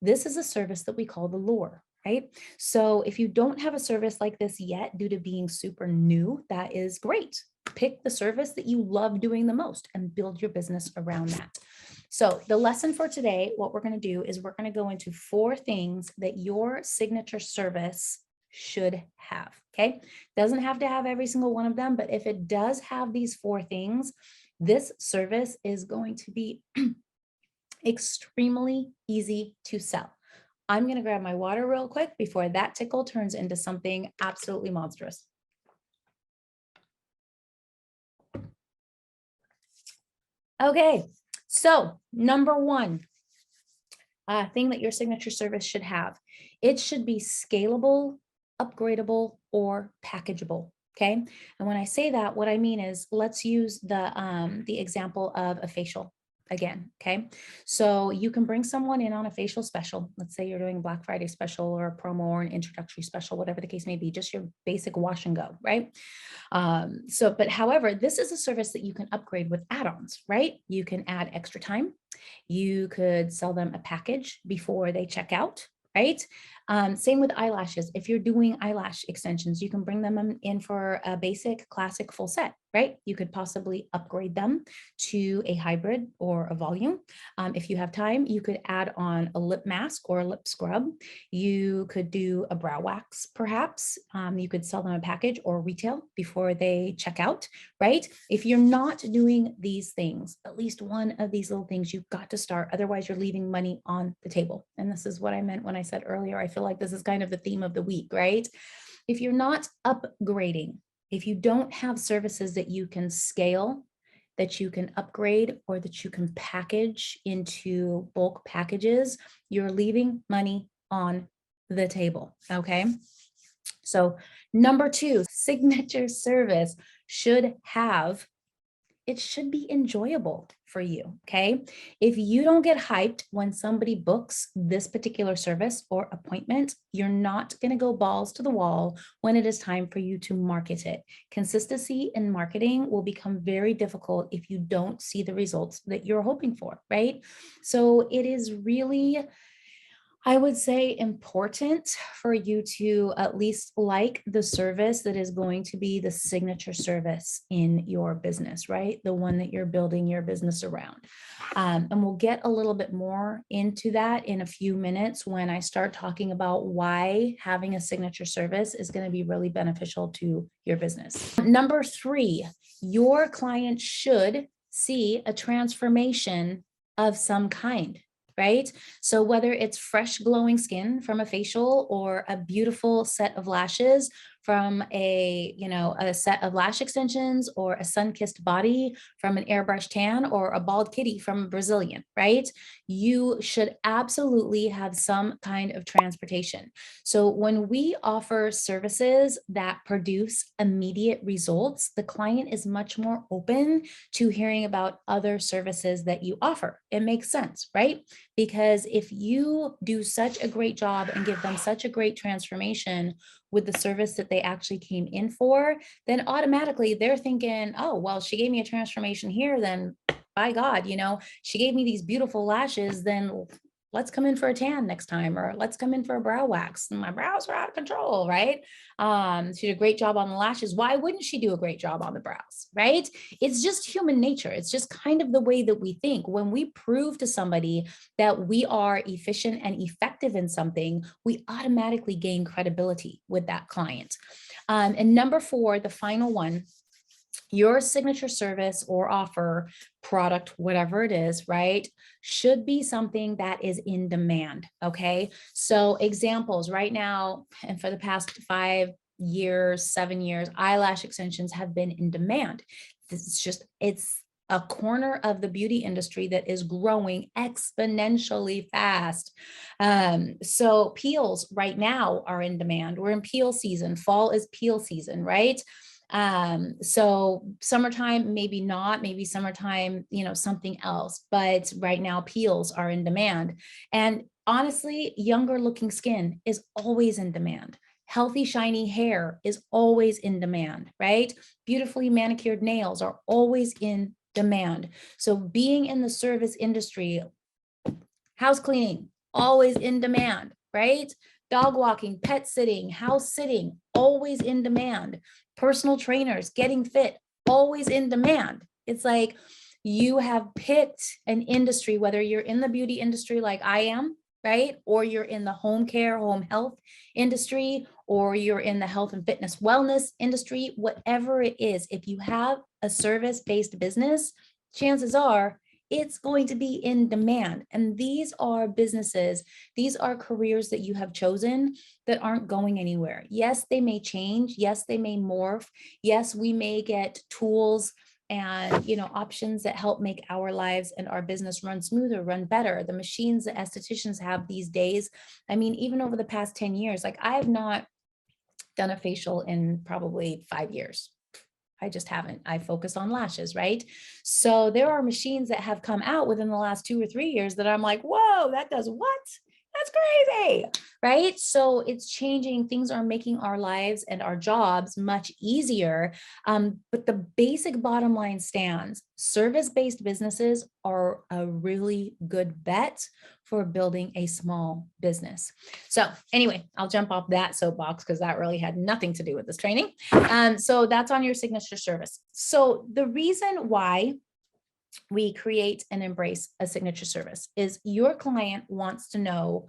This is a service that we call the lure, right? So if you don't have a service like this yet, due to being super new, that is great. Pick the service that you love doing the most and build your business around that. So the lesson for today, what we're going to do is we're going to go into 4 things that your signature service should have, okay? Doesn't have to have every single one of them, but if it does have these 4 things, this service is going to be extremely easy to sell. I'm going to grab my water real quick before that tickle turns into something absolutely monstrous. Okay, so number 1 thing that your signature service should have, it should be scalable, upgradable, or packageable. Okay, and when I say that, what I mean is, let's use the example of a facial again. Okay, so you can bring someone in on a facial special. Let's say you're doing a Black Friday special or a promo or an introductory special, whatever the case may be, just your basic wash and go, right? But however, this is a service that you can upgrade with add-ons, right? You can add extra time. You could sell them a package before they check out, right? Same with eyelashes. If you're doing eyelash extensions, you can bring them in for a basic, classic, full set, right? You could possibly upgrade them to a hybrid or a volume. If you have time, you could add on a lip mask or a lip scrub. You could do a brow wax, perhaps. You could sell them a package or retail before they check out, right? If you're not doing these things, at least one of these little things, you've got to start. Otherwise, you're leaving money on the table. And this is what I meant when I said earlier, I feel like this is kind of the theme of the week, right? If you're not upgrading, if you don't have services that you can scale, that you can upgrade or that you can package into bulk packages, you're leaving money on the table. Okay. So, number two, signature service should have it should be enjoyable for you. Okay. If you don't get hyped when somebody books this particular service or appointment, you're not going to go balls to the wall when it is time for you to market it. Consistency in marketing will become very difficult if you don't see the results that you're hoping for, right? So it is really, I would say, important for you to at least like the service that is going to be the signature service in your business, right? The one that you're building your business around. And we'll get a little bit more into that in a few minutes when I start talking about why having a signature service is going to be really beneficial to your business. Number three, your client should see a transformation of some kind. Right? So whether it's fresh glowing skin from a facial or a beautiful set of lashes from a set of lash extensions or a sun-kissed body from an airbrush tan or a bald kitty from a Brazilian, right? You should absolutely have some kind of transportation. So when we offer services that produce immediate results, the client is much more open to hearing about other services that you offer. It makes sense, right? Because if you do such a great job and give them such a great transformation with the service that they actually came in for, then automatically they're thinking, oh, well, she gave me a transformation here, then by God, she gave me these beautiful lashes, then let's come in for a tan next time, or let's come in for a brow wax. My brows are out of control, right? She did a great job on the lashes. Why wouldn't she do a great job on the brows, right? It's just human nature. It's just kind of the way that we think. When we prove to somebody that we are efficient and effective in something, we automatically gain credibility with that client. And number four, the final one, your signature service or offer, product, whatever it is, right, should be something that is in demand. Okay. So examples right now, and for the past 5 years, 7 years, eyelash extensions have been in demand. It's a corner of the beauty industry that is growing exponentially fast. So peels right now are in demand. We're in peel season. Fall is peel season, right? So summertime, maybe not, maybe summertime, something else, but right now peels are in demand. And honestly, younger looking skin is always in demand. Healthy, shiny hair is always in demand, right? Beautifully manicured nails are always in demand. So being in the service industry, house cleaning, always in demand, right? Dog walking, pet sitting, house sitting, always in demand. Personal trainers, getting fit, always in demand. It's like you have picked an industry, whether you're in the beauty industry like I am, right? Or you're in the home care, home health industry, or you're in the health and fitness wellness industry, whatever it is, if you have a service-based business, chances are it's going to be in demand. And these are businesses, these are careers that you have chosen that aren't going anywhere. Yes, they may change. Yes, they may morph. Yes, we may get tools and options that help make our lives and our business run smoother, run better. The machines that estheticians have these days, I mean, even over the past 10 years, like I have not done a facial in probably 5 years. I just haven't. I focus on lashes, right? So there are machines that have come out within the last 2 or 3 years that I'm like, whoa, that does what? That's crazy, right? So it's changing. Things are making our lives and our jobs much easier. But the basic bottom line stands. Service-based businesses are a really good bet for building a small business. So anyway, I'll jump off that soapbox because that really had nothing to do with this training. So that's on your signature service. So the reason why we create and embrace a signature service is your client wants to know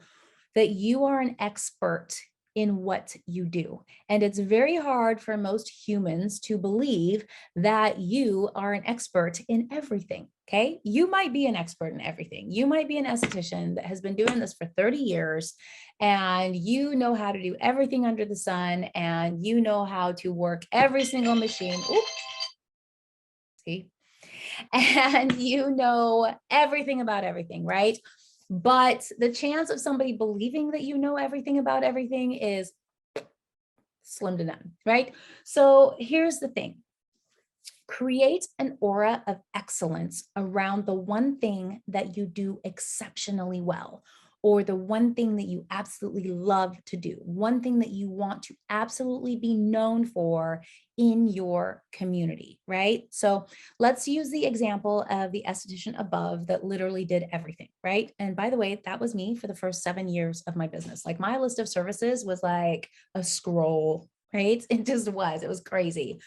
that you are an expert in what you do. And it's very hard for most humans to believe that you are an expert in everything. Okay. You might be an expert in everything. You might be an esthetician that has been doing this for 30 years and you know how to do everything under the sun and you know how to work every single machine. Oops. See? and you know everything about everything, right? But the chance of somebody believing that you know everything about everything is slim to none, right? So here's the thing. Create an aura of excellence around the one thing that you do exceptionally well, or the one thing that you absolutely love to do, one thing that you want to absolutely be known for in your community, right? So let's use the example of the esthetician above that literally did everything, right? And by the way, that was me for the first 7 years of my business. Like my list of services was like a scroll, right? It just was, it was crazy.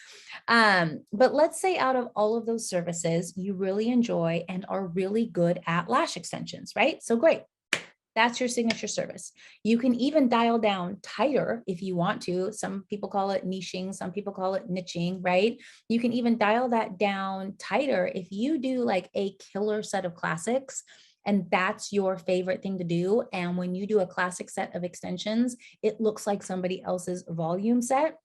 But let's say out of all of those services, you really enjoy and are really good at lash extensions, right? So great. That's your signature service. You can even dial down tighter if you want to. Some people call it niching, some people call it niching, right? You can even dial that down tighter if you do like a killer set of classics and that's your favorite thing to do. And when you do a classic set of extensions, it looks like somebody else's volume set.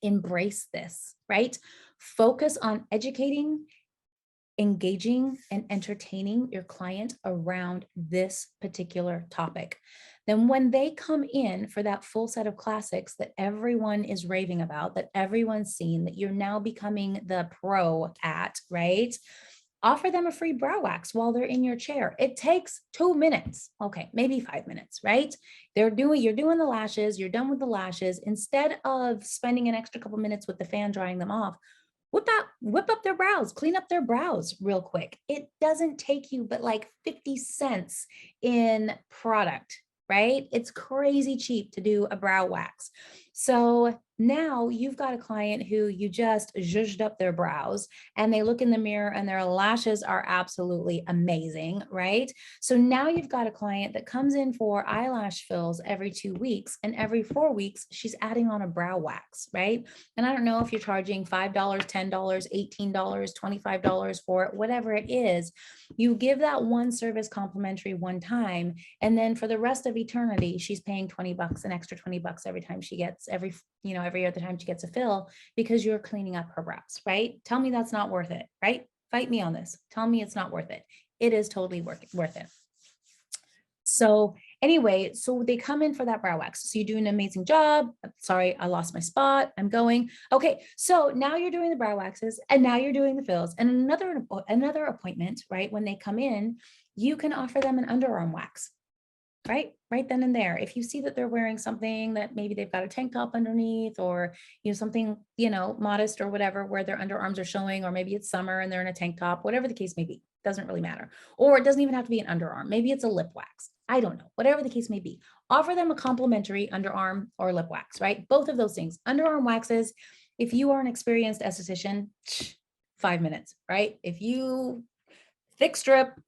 Embrace this, right? Focus on educating, engaging, and entertaining your client around this particular topic. Then when they come in for that full set of classics that everyone is raving about, that everyone's seen, that you're now becoming the pro at, right? Offer them a free brow wax while they're in your chair. It takes 2 minutes. Okay, maybe 5 minutes, right? You're doing the lashes, you're done with the lashes. Instead of spending an extra couple minutes with the fan drying them off, whip up their brows, clean up their brows real quick. It doesn't take you but like 50 cents in product, right? It's crazy cheap to do a brow wax. So now you've got a client who you just zhuzhed up their brows and they look in the mirror and their lashes are absolutely amazing, right? So now you've got a client that comes in for eyelash fills every 2 weeks, and every 4 weeks, she's adding on a brow wax, right? And I don't know if you're charging $5, $10, $18, $25 for it, whatever it is. You give that one service complimentary one time, and then for the rest of eternity, she's paying $20, an extra $20 every time she gets every other time she gets a fill, because you're cleaning up her brows, right? Tell me that's not worth it, right? Fight me on this. Tell me it's not worth it. It is totally worth it. So anyway, so they come in for that brow wax. So you do an amazing job. Sorry, I lost my spot. I'm going. Okay, so now you're doing the brow waxes and now you're doing the fills, and another appointment, right? When they come in, you can offer them an underarm wax. Right then and there. If you see that they're wearing something that maybe they've got a tank top underneath, or something modest or whatever, where their underarms are showing, or maybe it's summer and they're in a tank top, whatever the case may be, doesn't really matter. Or it doesn't even have to be an underarm. Maybe it's a lip wax. I don't know, whatever the case may be. Offer them a complimentary underarm or lip wax, right? Both of those things. Underarm waxes, if you are an experienced esthetician, 5 minutes, right? If you thick strip,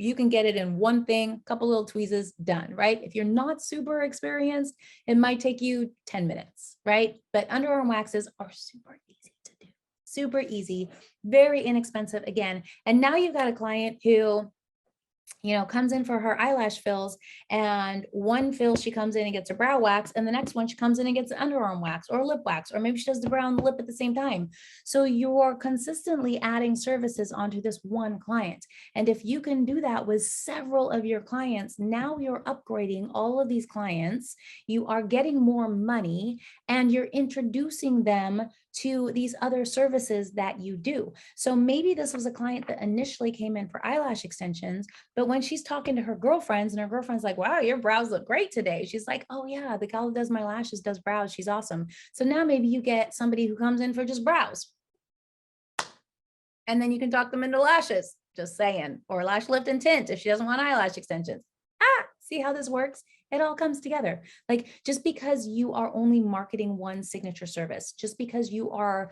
you can get it in one thing, couple little tweezes, done, right? If you're not super experienced, it might take you 10 minutes, right? But underarm waxes are super easy to do, super easy, very inexpensive again. And now you've got a client who comes in for her eyelash fills, and one fill she comes in and gets a brow wax, and the next one she comes in and gets an underarm wax or a lip wax, or maybe she does the brow and the lip at the same time. So you're consistently adding services onto this one client. And if you can do that with several of your clients, now you're upgrading all of these clients, you are getting more money, and you're introducing them to these other services that you do. So maybe this was a client that initially came in for eyelash extensions, but when she's talking to her girlfriends and her girlfriend's like, wow, your brows look great today, she's like, oh yeah, the gal who does my lashes does brows, she's awesome. So now maybe you get somebody who comes in for just brows, and then you can talk them into lashes, just saying, or lash lift and tint if she doesn't want eyelash extensions. See how this works? It all comes together. Like, just because you are only marketing one signature service, just because you are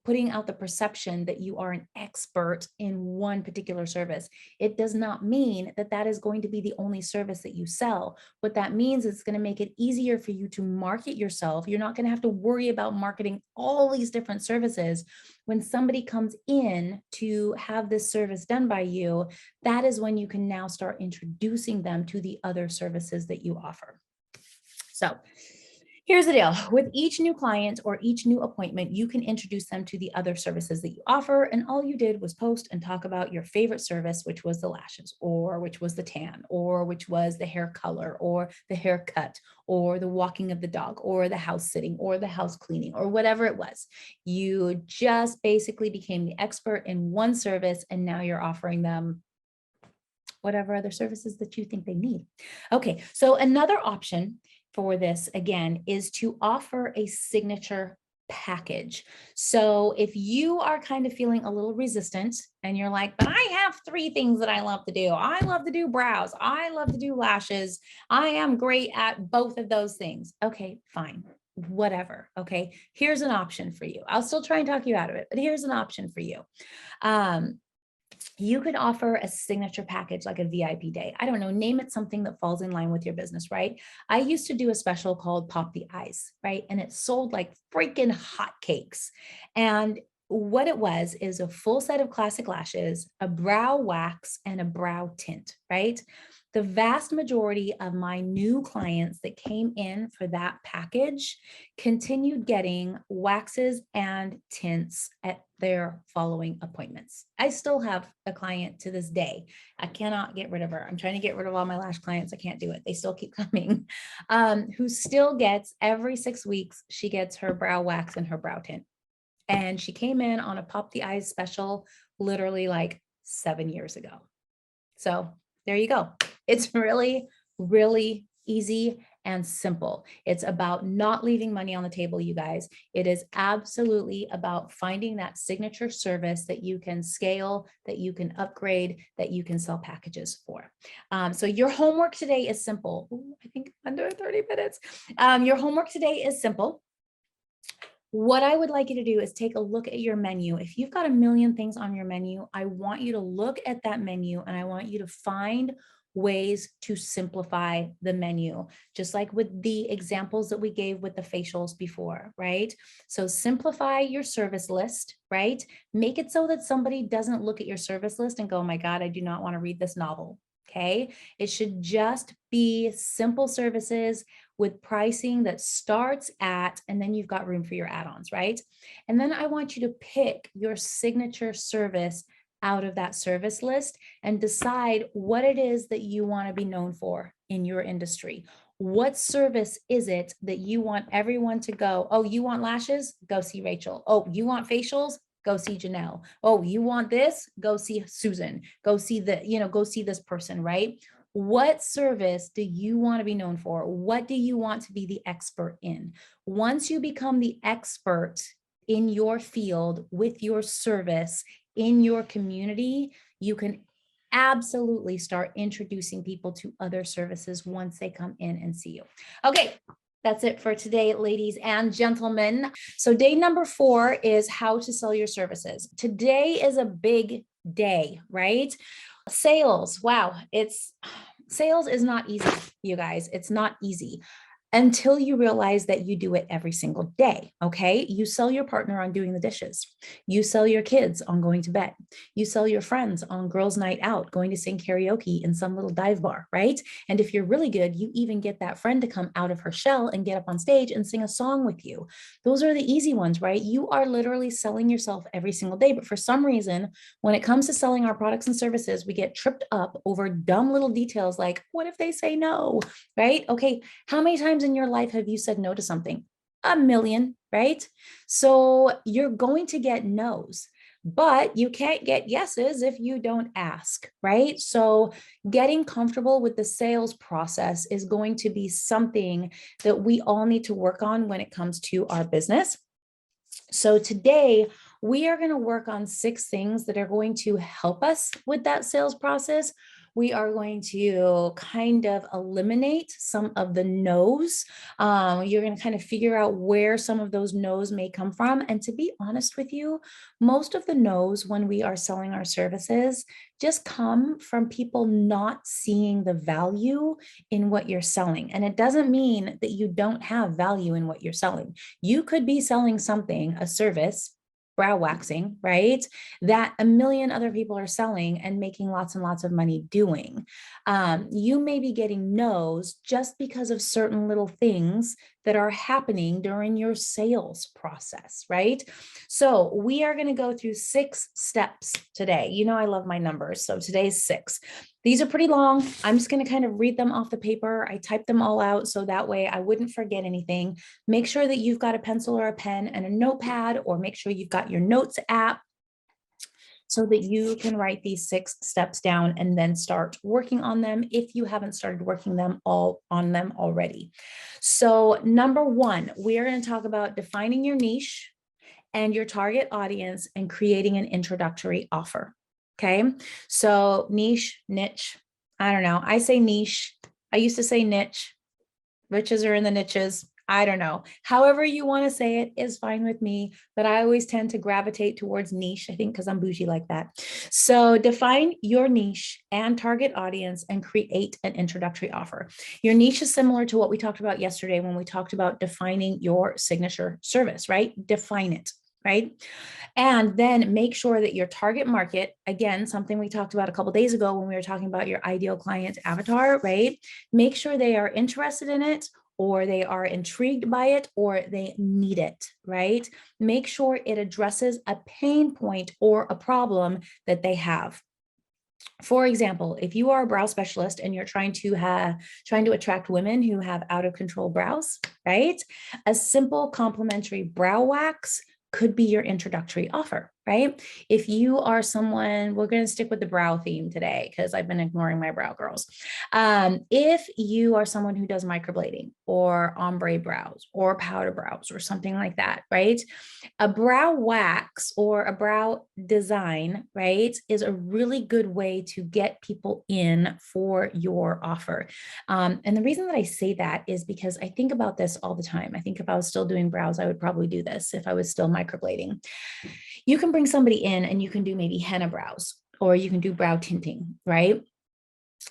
putting out the perception that you are an expert in one particular service, it does not mean that that is going to be the only service that you sell. What that means is it's going to make it easier for you to market yourself. You're not going to have to worry about marketing all these different services. When somebody comes in to have this service done by you, that is when you can now start introducing them to the other services that you offer. So Here's the deal. With each new client or each new appointment, you can introduce them to the other services that you offer. And all you did was post and talk about your favorite service, which was the lashes, or which was the tan, or which was the hair color, or the haircut, or the walking of the dog, or the house sitting, or the house cleaning, or whatever it was. You just basically became the expert in one service, and now you're offering them whatever other services that you think they need. Okay, so another option for this, again, is to offer a signature package. So if you are kind of feeling a little resistant and you're like, but I have 3 things that I love to do. I love to do brows. I love to do lashes. I am great at both of those things. Okay, fine. Whatever. Okay, here's an option for you. I'll still try and talk you out of it, but here's an option for you. You could offer a signature package like a VIP day. I don't know, name it something that falls in line with your business, right? I used to do a special called Pop the Eyes, right? And it sold like freaking hotcakes. And what it was is a full set of classic lashes, a brow wax, and a brow tint, right? The vast majority of my new clients that came in for that package continued getting waxes and tints at their following appointments. I still have a client to this day. I cannot get rid of her. I'm trying to get rid of all my lash clients. I can't do it. They still keep coming. Who still gets every 6 weeks, she gets her brow wax and her brow tint. And she came in on a Pop the Eyes special literally like 7 years ago. So there you go. It's really, really easy and simple. It's about not leaving money on the table, you guys. It is absolutely about finding that signature service that you can scale, that you can upgrade, that you can sell packages for. So your homework today is simple. Ooh, I think under 30 minutes. Your homework today is simple. What I would like you to do is take a look at your menu. If you've got a million things on your menu, I want you to look at that menu and I want you to find ways to simplify the menu, just like with the examples that we gave with the facials before, right? So simplify your service list, right? Make it so that somebody doesn't look at your service list and go, oh my God, I do not want to read this novel. Okay. It should just be simple services with pricing that starts at, and then you've got room for your add-ons, right? And then I want you to pick your signature service out of that service list and decide what it is that you want to be known for in your industry. What service is it that you want everyone to go, oh, you want lashes? Go see Rachel. Oh, you want facials? Go see Janelle. Oh, you want this? Go see Susan. Go see go see this person, right? What service do you want to be known for? What do you want to be the expert in? Once you become the expert in your field with your service in your community, you can absolutely start introducing people to other services once they come in and see you. Okay, that's it for today, ladies and gentlemen. So day number 4 is how to sell your services. Today is a big day, right? Sales. Wow. Sales is not easy, you guys. It's not easy until you realize that you do it every single day. Okay. You sell your partner on doing the dishes. You sell your kids on going to bed. You sell your friends on girls' night out, going to sing karaoke in some little dive bar, right? And if you're really good, you even get that friend to come out of her shell and get up on stage and sing a song with you. Those are the easy ones, right? You are literally selling yourself every single day. But for some reason, when it comes to selling our products and services, we get tripped up over dumb little details like, what if they say no, right? Okay. How many times in your life have you said no to something? A million, right? So you're going to get no's, but you can't get yeses if you don't ask, right? So getting comfortable with the sales process is going to be something that we all need to work on when it comes to our business. So today we are going to work on 6 things that are going to help us with that sales process. We are going to kind of eliminate some of the no's. You're going to kind of figure out where some of those no's may come from. And to be honest with you, most of the no's when we are selling our services just come from people not seeing the value in what you're selling. And it doesn't mean that you don't have value in what you're selling. You could be selling something, a service, brow waxing, right? That a million other people are selling and making lots and lots of money doing. You may be getting no's just because of certain little things that are happening during your sales process, right? So we are going to go through 6 steps today. You know, I love my numbers. So today's 6. These are pretty long. I'm just going to kind of read them off the paper. I typed them all out so that way I wouldn't forget anything. Make sure that you've got a pencil or a pen and a notepad, or make sure you've got your notes app so that you can write these 6 steps down and then start working on them if you haven't started working on them already. So number 1, we are going to talk about defining your niche and your target audience and creating an introductory offer. Okay. So niche, I don't know. I say niche. I used to say niche. Riches are in the niches. I don't know. However you want to say it is fine with me, but I always tend to gravitate towards niche, I think, because I'm bougie like that. So define your niche and target audience and create an introductory offer. Your niche is similar to what we talked about yesterday when we talked about defining your signature service, right? Define it. Right. And then make sure that your target market, again, something we talked about a couple of days ago when we were talking about your ideal client avatar, right? Make sure they are interested in it, or they are intrigued by it, or they need it, right? Make sure it addresses a pain point or a problem that they have. For example, if you are a brow specialist and you're trying to attract women who have out of control brows, right? A simple complimentary brow wax could be your introductory offer, right? If you are someone, we're going to stick with the brow theme today because I've been ignoring my brow girls. If you are someone who does microblading or ombre brows or powder brows or something like that, right? A brow wax or a brow design, right, is a really good way to get people in for your offer. And the reason that I say that is because I think about this all the time. I think if I was still doing brows, I would probably do this if I was still microblading. You can bring somebody in and you can do maybe henna brows, or you can do brow tinting, right?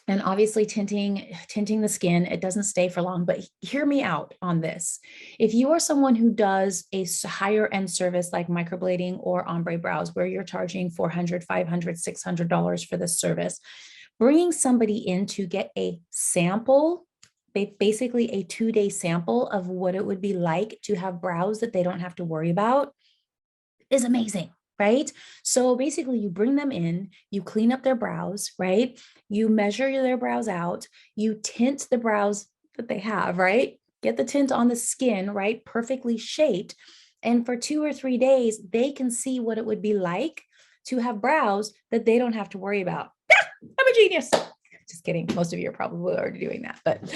And obviously tinting the skin, it doesn't stay for long, but hear me out on this. If you are someone who does a higher end service like microblading or ombre brows, where you're charging $400, $500, $600 for this service, bringing somebody in to get a sample, basically a 2-day sample of what it would be like to have brows that they don't have to worry about, is amazing. Right? So basically you bring them in, you clean up their brows, right? You measure their brows out, you tint the brows that they have, right? Get the tint on the skin, right? Perfectly shaped. And for 2 or 3 days, they can see what it would be like to have brows that they don't have to worry about. I'm a genius. Just kidding. Most of you are probably already doing that. But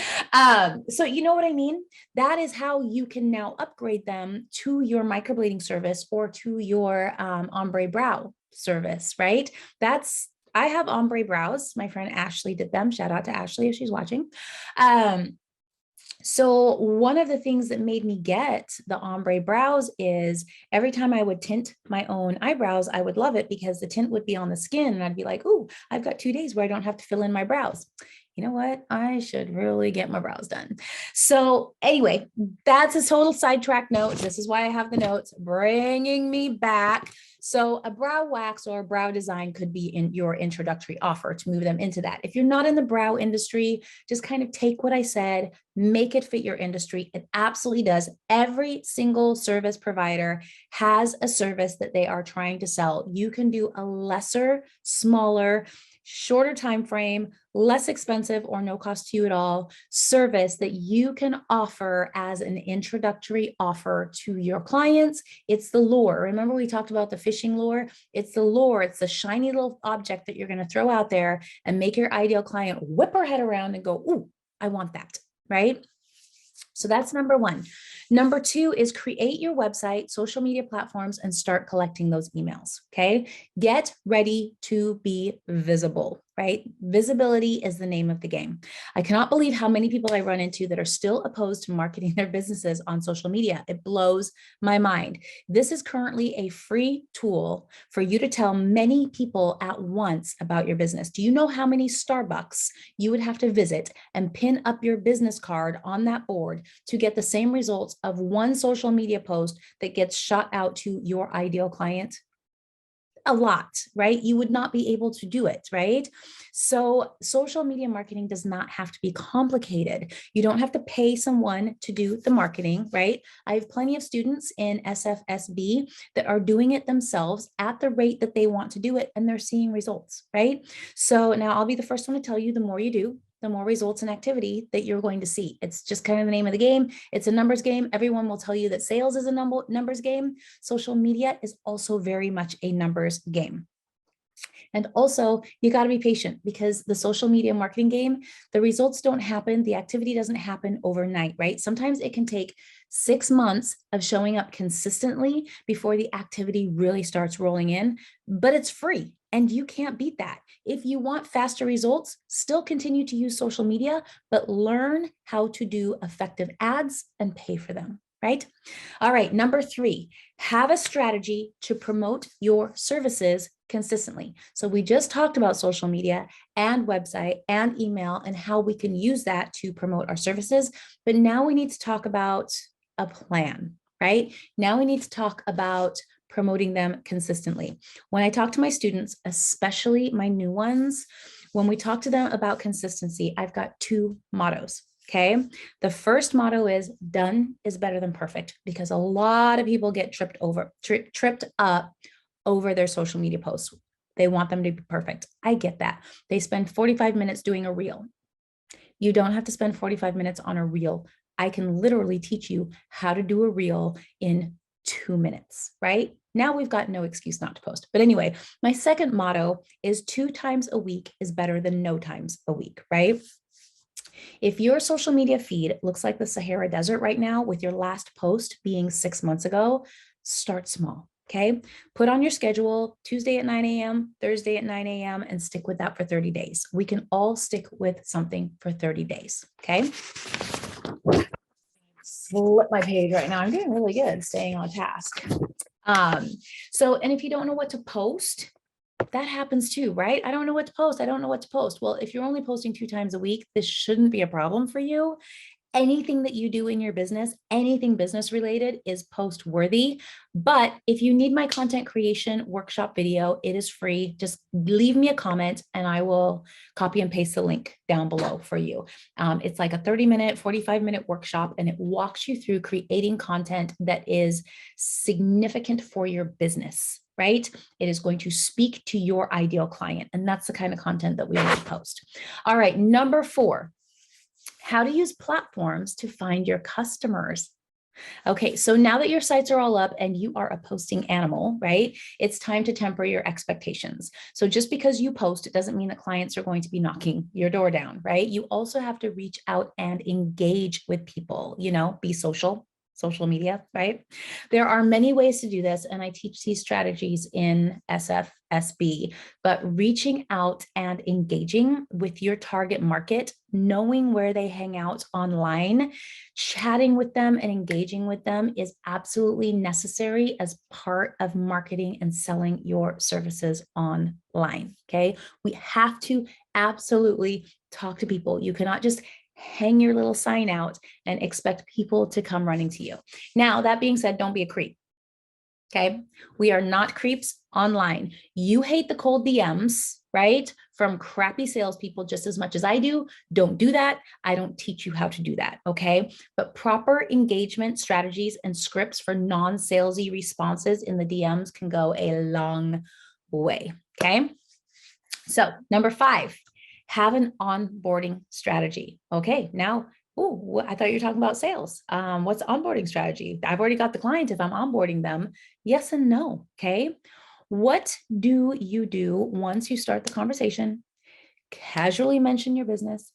so you know what I mean? That is how you can now upgrade them to your microblading service or to your ombre brow service, right? I have ombre brows. My friend Ashley did them. Shout out to Ashley if she's watching. So one of the things that made me get the ombre brows is every time I would tint my own eyebrows, I would love it because the tint would be on the skin and I'd be like, "Ooh, I've got 2 days where I don't have to fill in my brows. You know what? I should really get my brows done." So anyway, that's a total sidetrack note. This is why I have the notes bringing me back. So a brow wax or a brow design could be in your introductory offer to move them into that. If you're not in the brow industry, just kind of take what I said, make it fit your industry. It absolutely does. Every single service provider has a service that they are trying to sell. You can do a lesser, smaller, shorter time frame, less expensive or no cost to you at all service that you can offer as an introductory offer to your clients. It's the lure. Remember we talked about the fishing lure? It's the lure. It's the shiny little object that you're going to throw out there and make your ideal client whip her head around and go, "Ooh, I want that." Right? So that's number 1. Number 2 is create your website, social media platforms, and start collecting those emails. Okay. Get ready to be visible, right? Visibility is the name of the game. I cannot believe how many people I run into that are still opposed to marketing their businesses on social media. It blows my mind. This is currently a free tool for you to tell many people at once about your business. Do you know how many Starbucks you would have to visit and pin up your business card on that board to get the same results of one social media post that gets shot out to your ideal client? a lot, right? You would not be able to do it, right? So social media marketing does not have to be complicated. You don't have to pay someone to do the marketing, right? I have plenty of students in SFSB that are doing it themselves at the rate that they want to do it, and they're seeing results, right? So now I'll be the first one to tell you, the more you do, the more results and activity that you're going to see. It's just kind of the name of the game. It's a numbers game. Everyone will tell you that sales is a numbers game. Social media is also very much a numbers game. And also, you got to be patient, because the social media marketing game, the results don't happen, the activity doesn't happen overnight, right? Sometimes it can take 6 months of showing up consistently before the activity really starts rolling in, but it's free and you can't beat that. If you want faster results, still continue to use social media, but learn how to do effective ads and pay for them. Right? All right, number 3, have a strategy to promote your services consistently. So we just talked about social media and website and email and how we can use that to promote our services. But now we need to talk about a plan, right? Now we need to talk about promoting them consistently. When I talk to my students, especially my new ones, when we talk to them about consistency, I've got 2 mottos. Okay. The first motto is done is better than perfect, because a lot of people get tripped up over their social media posts. They want them to be perfect. I get that. They spend 45 minutes doing a reel. You don't have to spend 45 minutes on a reel. I can literally teach you how to do a reel in 2 minutes, right? Now we've got no excuse not to post. But anyway, my second motto is 2 times a week is better than no times a week, right? If your social media feed looks like the Sahara Desert right now, with your last post being 6 months ago, start small. Okay. Put on your schedule Tuesday at 9 a.m., Thursday at 9 a.m., and stick with that for 30 days. We can all stick with something for 30 days. Okay. Flip my page right now. I'm doing really good staying on task. And if you don't know what to post, that happens too, right? I don't know what to post. I don't know what to post. Well, if you're only posting 2 times a week, this shouldn't be a problem for you. Anything that you do in your business, anything business related, is post worthy. But if you need my content creation workshop video, it is free. Just leave me a comment and I will copy and paste the link down below for you. It's like a 30-minute, 45-minute workshop, and it walks you through creating content that is significant for your business, right? It is going to speak to your ideal client. And that's the kind of content that we want to post. All right, number 4. How to use platforms to find your customers. Okay, so now that your sites are all up and you are a posting animal, right? It's time to temper your expectations. So just because you post, it doesn't mean that clients are going to be knocking your door down, right? You also have to reach out and engage with people, be social media, right? There are many ways to do this, and I teach these strategies in SFSB, but reaching out and engaging with your target market, knowing where they hang out online, chatting with them and engaging with them is absolutely necessary as part of marketing and selling your services online, okay? We have to absolutely talk to people. You cannot just hang your little sign out and expect people to come running to you. Now, that being said, don't be a creep. Okay. We are not creeps online. You hate the cold DMs, right? From crappy salespeople just as much as I do. Don't do that. I don't teach you how to do that. Okay. But proper engagement strategies and scripts for non-salesy responses in the DMs can go a long way. Okay. So number 5, have an onboarding strategy. Okay, now, I thought you were talking about sales. What's onboarding strategy? I've already got the client if I'm onboarding them. Yes and no, okay? What do you do once you start the conversation? Casually mention your business,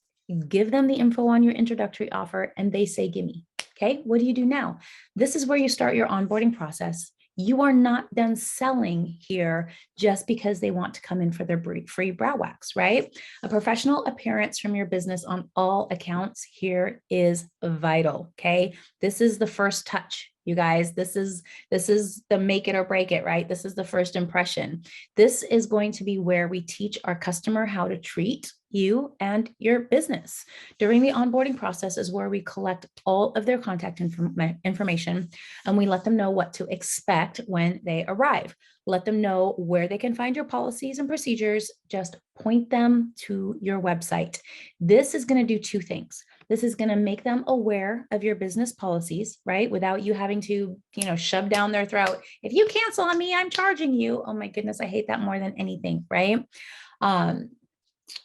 give them the info on your introductory offer, and they say, gimme. Okay, what do you do now? This is where you start your onboarding process. You are not done selling here just because they want to come in for their free brow wax, right? A professional appearance from your business on all accounts here is vital, okay? This is the first touch. You guys, this is the make it or break it, right? This is the first impression. This is going to be where we teach our customer how to treat you and your business. During the onboarding process is where we collect all of their contact information, and we let them know what to expect when they arrive. Let them know where they can find your policies and procedures. Just point them to your website. This is going to do two things. This is going to make them aware of your business policies, right? Without you having to, shove down their throat. If you cancel on me, I'm charging you. Oh my goodness, I hate that more than anything, right?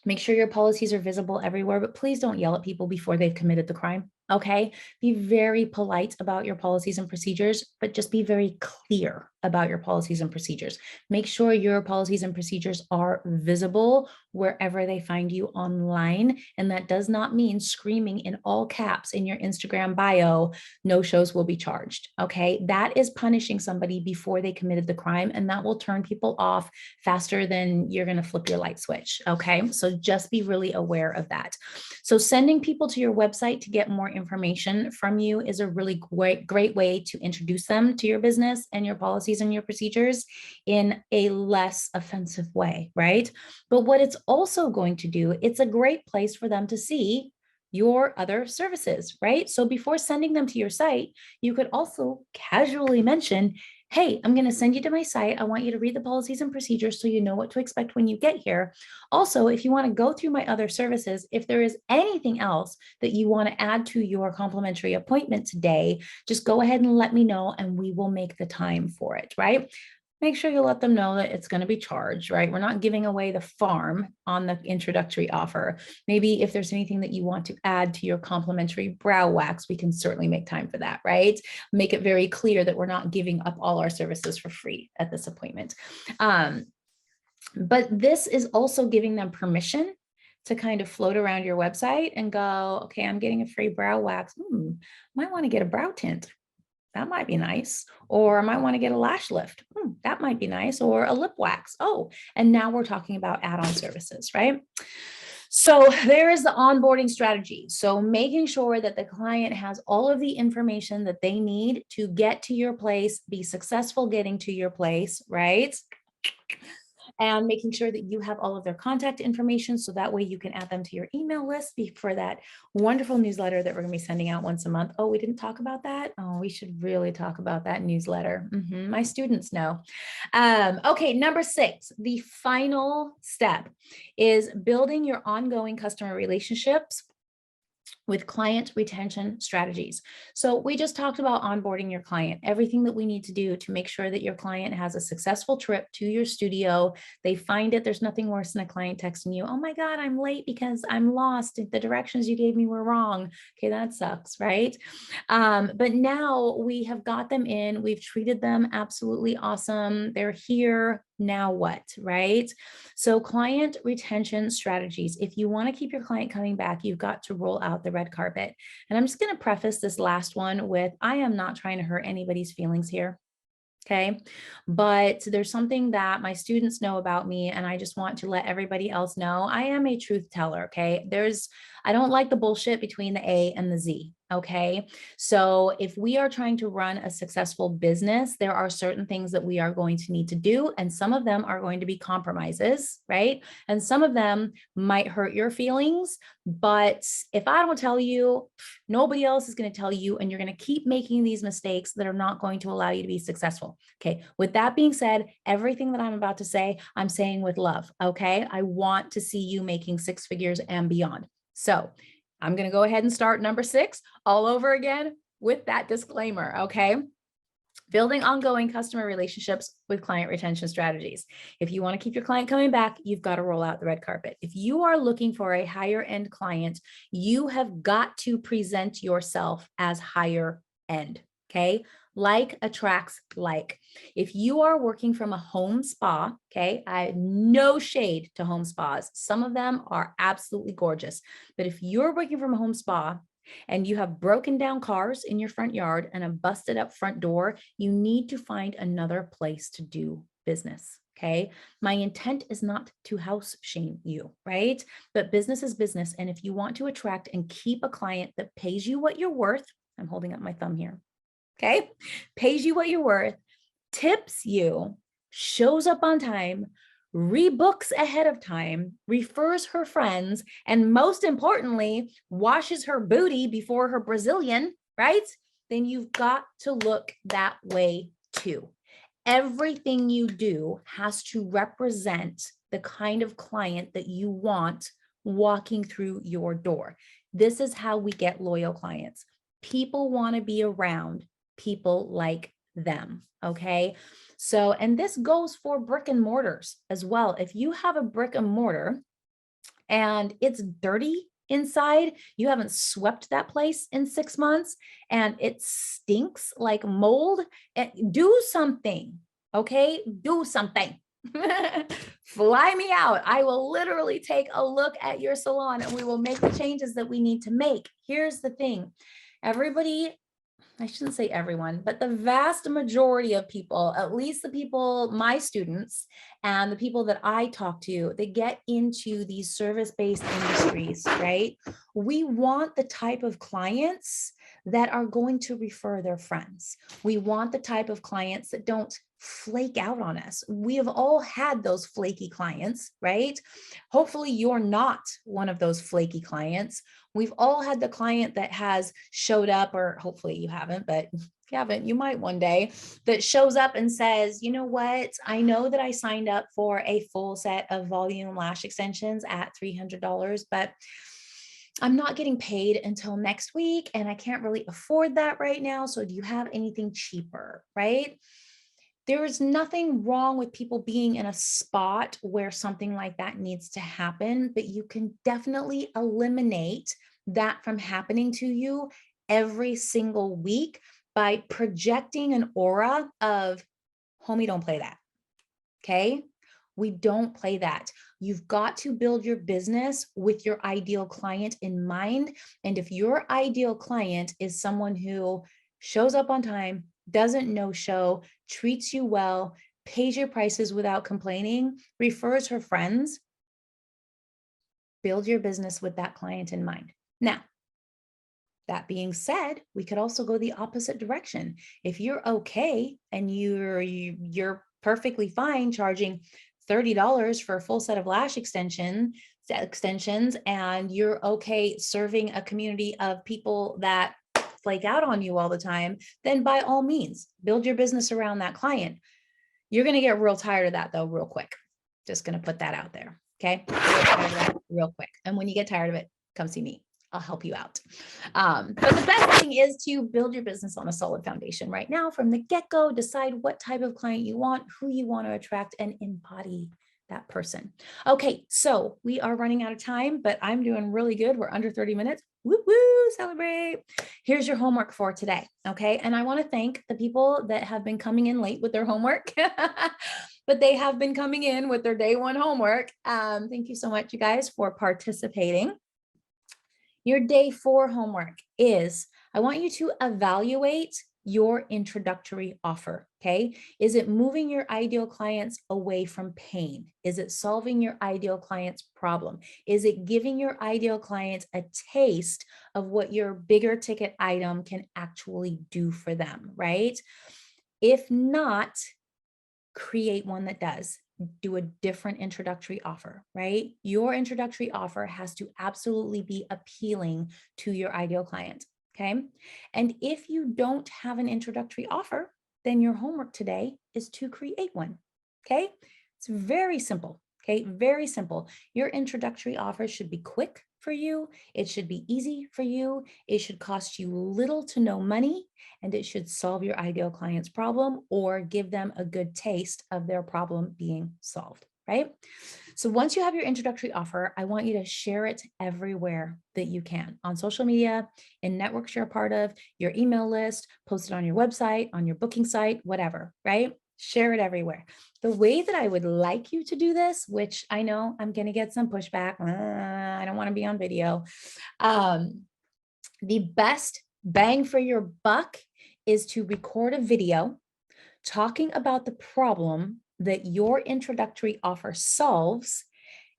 Make sure your policies are visible everywhere, but please don't yell at people before they've committed the crime. Okay. Be very polite about your policies and procedures, but just be very clear about your policies and procedures. Make sure your policies and procedures are visible wherever they find you online. And that does not mean screaming in all caps in your Instagram bio, no shows will be charged. Okay. That is punishing somebody before they committed the crime, and that will turn people off faster than you're going to flip your light switch. Okay. So just be really aware of that. So sending people to your website to get more information from you is a really great way to introduce them to your business and your policies and your procedures in a less offensive way, right? But what it's also going to do, it's a great place for them to see your other services, right? So before sending them to your site, you could also casually mention, hey, I'm going to send you to my site. I want you to read the policies and procedures so you know what to expect when you get here. Also, if you want to go through my other services, if there is anything else that you want to add to your complimentary appointment today, just go ahead and let me know and we will make the time for it, right? Make sure you let them know that it's going to be charged, right? We're not giving away the farm on the introductory offer. Maybe if there's anything that you want to add to your complimentary brow wax, we can certainly make time for that, right? Make it very clear that we're not giving up all our services for free at this appointment. But this is also giving them permission to kind of float around your website and go, okay, I'm getting a free brow wax. Might want to get a brow tint. That might be nice. Or I might want to get a lash lift. That might be nice. Or a lip wax. Oh, and now we're talking about add-on services, right? So there is the onboarding strategy. So making sure that the client has all of the information that they need to get to your place, be successful getting to your place, right? And making sure that you have all of their contact information so that way you can add them to your email list for that wonderful newsletter that we're going to be sending out once a month. Oh, we didn't talk about that. Oh, we should really talk about that newsletter. My students know. Okay, number 6, the final step is building your ongoing customer relationships with client retention strategies. So we just talked about onboarding your client, everything that we need to do to make sure that your client has a successful trip to your studio. They find it. There's nothing worse than a client texting you, oh my God, I'm late because I'm lost. The directions you gave me were wrong. Okay, that sucks, right? But now we have got them in, we've treated them absolutely awesome. They're here. Now what, right? So client retention strategies. If you want to keep your client coming back, you've got to roll out the red carpet. And I'm just going to preface this last one with, I am not trying to hurt anybody's feelings here. Okay. But there's something that my students know about me, and I just want to let everybody else know. I am a truth teller. Okay. I don't like the bullshit between the A and the Z. Okay. So if we are trying to run a successful business, there are certain things that we are going to need to do. And some of them are going to be compromises, right? And some of them might hurt your feelings. But if I don't tell you, nobody else is going to tell you, and you're going to keep making these mistakes that are not going to allow you to be successful. Okay. With that being said, everything that I'm about to say, I'm saying with love. Okay. I want to see you making 6 figures and beyond. So I'm going to go ahead and start number 6 all over again with that disclaimer. Okay. Building ongoing customer relationships with client retention strategies. If you want to keep your client coming back, you've got to roll out the red carpet. If you are looking for a higher end client, you have got to present yourself as higher end. Okay. Like attracts like. If you are working from a home spa, okay, I have no shade to home spas. Some of them are absolutely gorgeous. But if you're working from a home spa and you have broken down cars in your front yard and a busted up front door, you need to find another place to do business. Okay. My intent is not to house shame you, right? But business is business. And if you want to attract and keep a client that pays you what you're worth, I'm holding up my thumb here. okay? Pays you what you're worth, tips you, shows up on time, rebooks ahead of time, refers her friends, and most importantly, washes her booty before her Brazilian, right? Then you've got to look that way too. Everything you do has to represent the kind of client that you want walking through your door. This is how we get loyal clients. People want to be around people like them. Okay. So, and this goes for brick and mortars as well. If you have a brick and mortar and it's dirty inside, you haven't swept that place in 6 months and it stinks like mold, do something. Okay. Do something. Fly me out. I will literally take a look at your salon and we will make the changes that we need to make. Here's the thing. Everybody, I shouldn't say everyone, but the vast majority of people, at least the people, my students, and the people that I talk to, they get into these service-based industries, right? We want the type of clients that are going to refer their friends. We want the type of clients that don't flake out on us. We have all had those flaky clients, right? Hopefully you're not one of those flaky clients. We've all had the client that has showed up, or hopefully you haven't, but if you haven't, you might one day, that shows up and says, you know what, I know that I signed up for a full set of volume lash extensions at $300, but I'm not getting paid until next week and I can't really afford that right now. So do you have anything cheaper, right? There is nothing wrong with people being in a spot where something like that needs to happen, but you can definitely eliminate that from happening to you every single week by projecting an aura of, homie, don't play that. Okay. We don't play that. You've got to build your business with your ideal client in mind. And if your ideal client is someone who shows up on time, doesn't no show, treats you well, pays your prices without complaining, refers her friends, build your business with that client in mind. Now, that being said, we could also go the opposite direction. If you're okay and you're perfectly fine charging $30 for a full set of lash extensions, and you're okay serving a community of people that flake out on you all the time, then by all means, build your business around that client. You're going to get real tired of that though, real quick. Just going to put that out there. Okay. Real quick. And when you get tired of it, come see me. I'll help you out. But the best thing is to build your business on a solid foundation right now from the get-go. Decide what type of client you want, who you want to attract, and embody that person. Okay, so we are running out of time, but I'm doing really good. We're under 30 minutes. Woo woo, celebrate. Here's your homework for today. Okay, and I want to thank the people that have been coming in late with their homework. But they have been coming in with their day one homework. Thank you so much, you guys, for participating. Your day 4 homework is, I want you to evaluate your introductory offer, okay? Is it moving your ideal clients away from pain? Is it solving your ideal client's problem? Is it giving your ideal clients a taste of what your bigger ticket item can actually do for them, right? If not, create one that does. Do a different introductory offer, right? Your introductory offer has to absolutely be appealing to your ideal client, okay? And if you don't have an introductory offer, then your homework today is to create one, okay? It's very simple, okay? Very simple. Your introductory offer should be quick for you. It should be easy for you. It should cost you little to no money, and it should solve your ideal client's problem or give them a good taste of their problem being solved, right? So once you have your introductory offer, I want you to share it everywhere that you can, on social media, in networks you're a part of, your email list, post it on your website, on your booking site, whatever, right? Share it everywhere. The way that I would like you to do this, which I know I'm going to get some pushback, I don't want to be on video. The best bang for your buck is to record a video talking about the problem that your introductory offer solves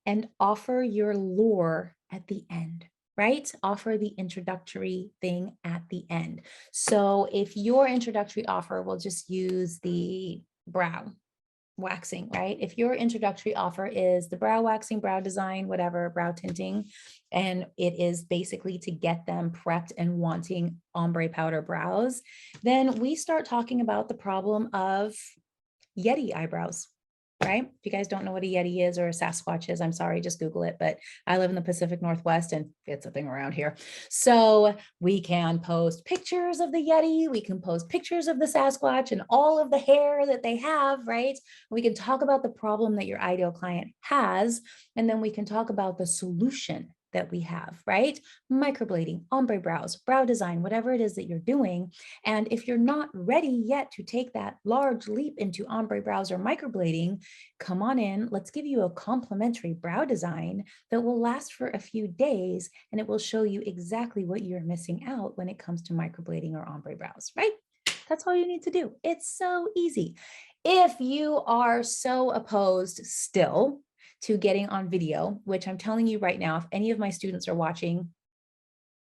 and offer your lure at the end. right? Offer the introductory thing at the end. So if your introductory offer, will just use the brow waxing, right? If your introductory offer is the brow waxing, brow design, whatever, brow tinting, and it is basically to get them prepped and wanting ombre powder brows, then we start talking about the problem of Yeti eyebrows. Right? If you guys don't know what a Yeti is or a Sasquatch is, I'm sorry, just Google it. But I live in the Pacific Northwest and it's a thing around here. So we can post pictures of the Yeti. We can post pictures of the Sasquatch and all of the hair that they have, right? We can talk about the problem that your ideal client has, and then we can talk about the solution that we have, right? Microblading, ombre brows, brow design, whatever it is that you're doing. And if you're not ready yet to take that large leap into ombre brows or microblading, come on in. Let's give you a complimentary brow design that will last for a few days, and it will show you exactly what you're missing out when it comes to microblading or ombre brows, right? That's all you need to do. It's so easy. If you are so opposed still to getting on video, which I'm telling you right now, if any of my students are watching,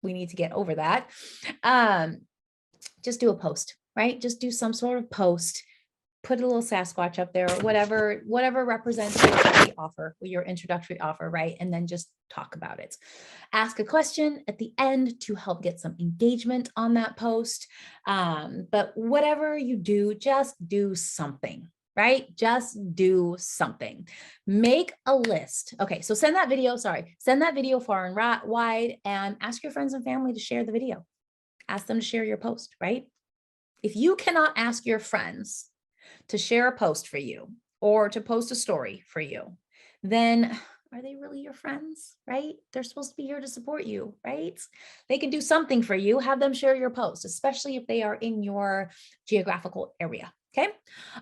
we need to get over that. Just do a post, right? Just do some sort of post, put a little Sasquatch up there, or whatever represents your offer, your introductory offer, right? And then just talk about it. Ask a question at the end to help get some engagement on that post. But whatever you do, just do something, right? Just do something. Make a list. Okay, so send that video far and wide, and ask your friends and family to share the video. Ask them to share your post, right? If you cannot ask your friends to share a post for you or to post a story for you, then are they really your friends, right? They're supposed to be here to support you, right? They can do something for you. Have them share your post, especially if they are in your geographical area. Okay.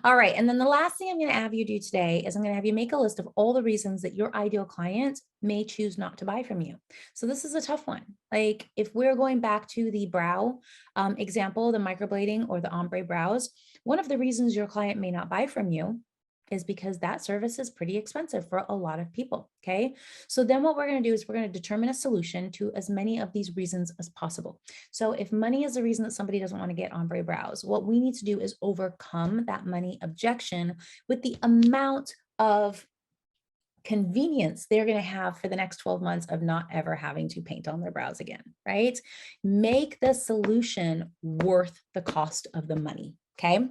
All right. And then the last thing I'm going to have you do today is I'm going to have you make a list of all the reasons that your ideal client may choose not to buy from you. So this is a tough one. Like if we're going back to the brow example, the microblading or the ombre brows, one of the reasons your client may not buy from you is because that service is pretty expensive for a lot of people, okay? So then what we're gonna do is we're gonna determine a solution to as many of these reasons as possible. So if money is the reason that somebody doesn't wanna get ombre brows, what we need to do is overcome that money objection with the amount of convenience they're going to have for the next 12 months of not ever having to paint on their brows again, right? Make the solution worth the cost of the money. Okay,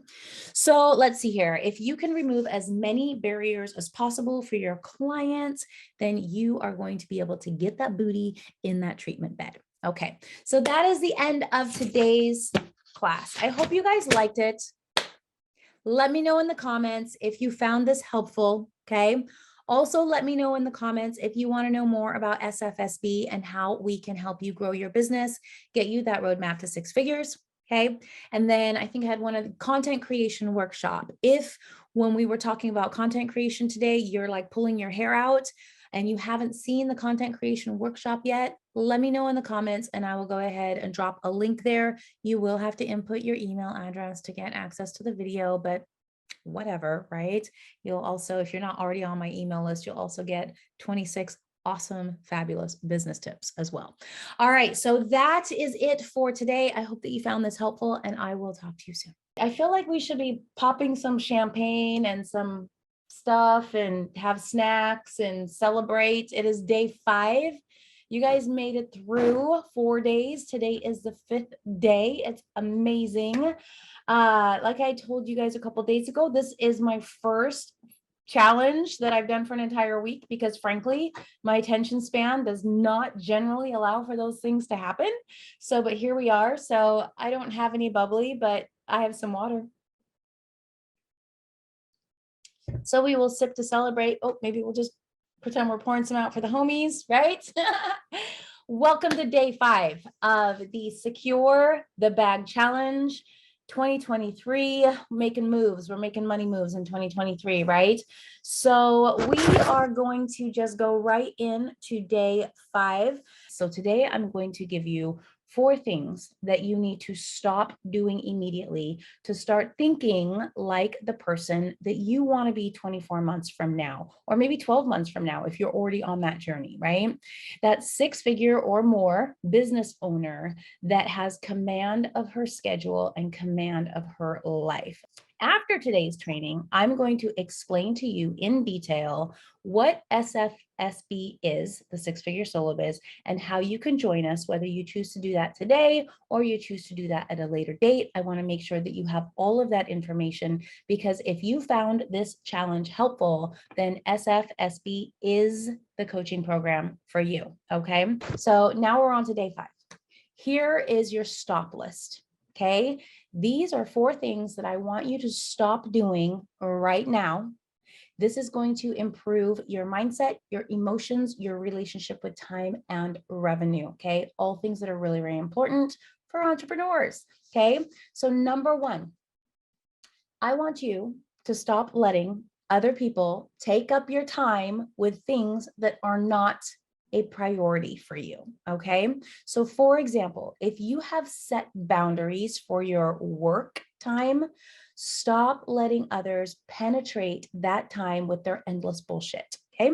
so let's see here. If you can remove as many barriers as possible for your clients, then you are going to be able to get that booty in that treatment bed. Okay, so that is the end of today's class. I hope you guys liked it. Let me know in the comments if you found this helpful. Okay. Also, let me know in the comments if you want to know more about SFSB and how we can help you grow your business, get you that roadmap to 6 figures. Okay. And then I think I had one of the content creation workshop. If when we were talking about content creation today, you're like pulling your hair out and you haven't seen the content creation workshop yet, let me know in the comments and I will go ahead and drop a link there. You will have to input your email address to get access to the video, but whatever, right? You'll also, if you're not already on my email list, you'll also get 26 awesome, fabulous business tips as well. All right, so that is it for today. I hope that you found this helpful and I will talk to you soon. I feel like we should be popping some champagne and some stuff and have snacks and celebrate. It is day 5. You guys made it through 4 days. Today is the 5th day. It's amazing. Like I told you guys a couple days ago, this is my first challenge that I've done for an entire week because frankly, my attention span does not generally allow for those things to happen. So, but here we are. So I don't have any bubbly, but I have some water. So we will sip to celebrate. Oh, maybe we'll just pretend we're pouring some out for the homies, right? Welcome to day 5 of the Secure the Bag Challenge 2023, making moves. We're making money moves in 2023, right? So we are going to just go right in to day 5. So today I'm going to give you 4 things that you need to stop doing immediately to start thinking like the person that you want to be 24 months from now, or maybe 12 months from now, if you're already on that journey, right? That 6-figure or more business owner that has command of her schedule and command of her life. After today's training, I'm going to explain to you in detail what SFSB is, the 6-figure solo biz, and how you can join us, whether you choose to do that today or you choose to do that at a later date. I want to make sure that you have all of that information, because if you found this challenge helpful, then SFSB is the coaching program for you. Okay. So now we're on to day 5. Here is your stop list. Okay. These are 4 things that I want you to stop doing right now. This is going to improve your mindset, your emotions, your relationship with time and revenue. Okay. All things that are really, really important for entrepreneurs. Okay. So number 1, I want you to stop letting other people take up your time with things that are not a priority for you. Okay. So for example, if you have set boundaries for your work time, stop letting others penetrate that time with their endless bullshit. Okay.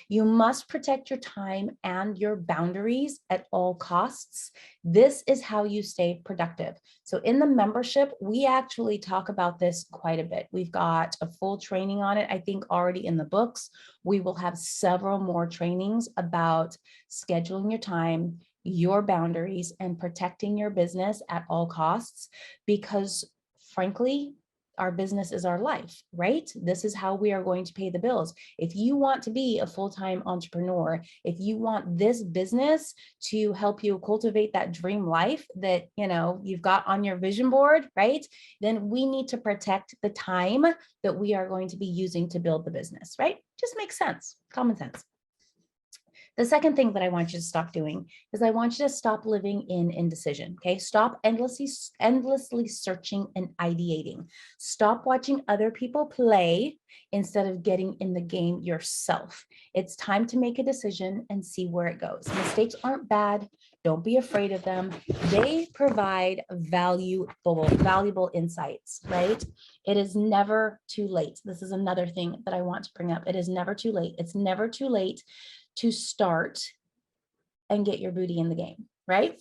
You must protect your time and your boundaries at all costs. This is how you stay productive. So in the membership, we actually talk about this quite a bit. We've got a full training on it, I think already in the books. We will have several more trainings about scheduling your time, your boundaries, and protecting your business at all costs, because frankly, our business is our life, right? This is how we are going to pay the bills. If you want to be a full-time entrepreneur, if you want this business to help you cultivate that dream life that, you've got on your vision board, right? Then we need to protect the time that we are going to be using to build the business, right? Just makes sense, common sense. The second thing that I want you to stop doing is I want you to stop living in indecision. Okay. Stop endlessly searching and ideating. Stop watching other people play instead of getting in the game yourself. It's time to make a decision and see where it goes. Mistakes aren't bad. Don't be afraid of them. They provide valuable insights, right? It is never too late. This is another thing that I want to bring up. It is never too late. It's never too late to start and get your booty in the game, right?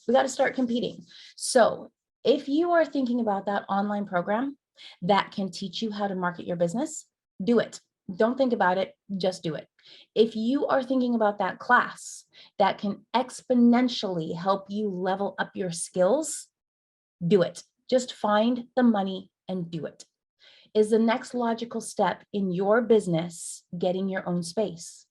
We got to start competing. So if you are thinking about that online program that can teach you how to market your business, do it. Don't think about it, just do it. If you are thinking about that class that can exponentially help you level up your skills, do it. Just find the money and do it. Is the next logical step in your business getting your own space?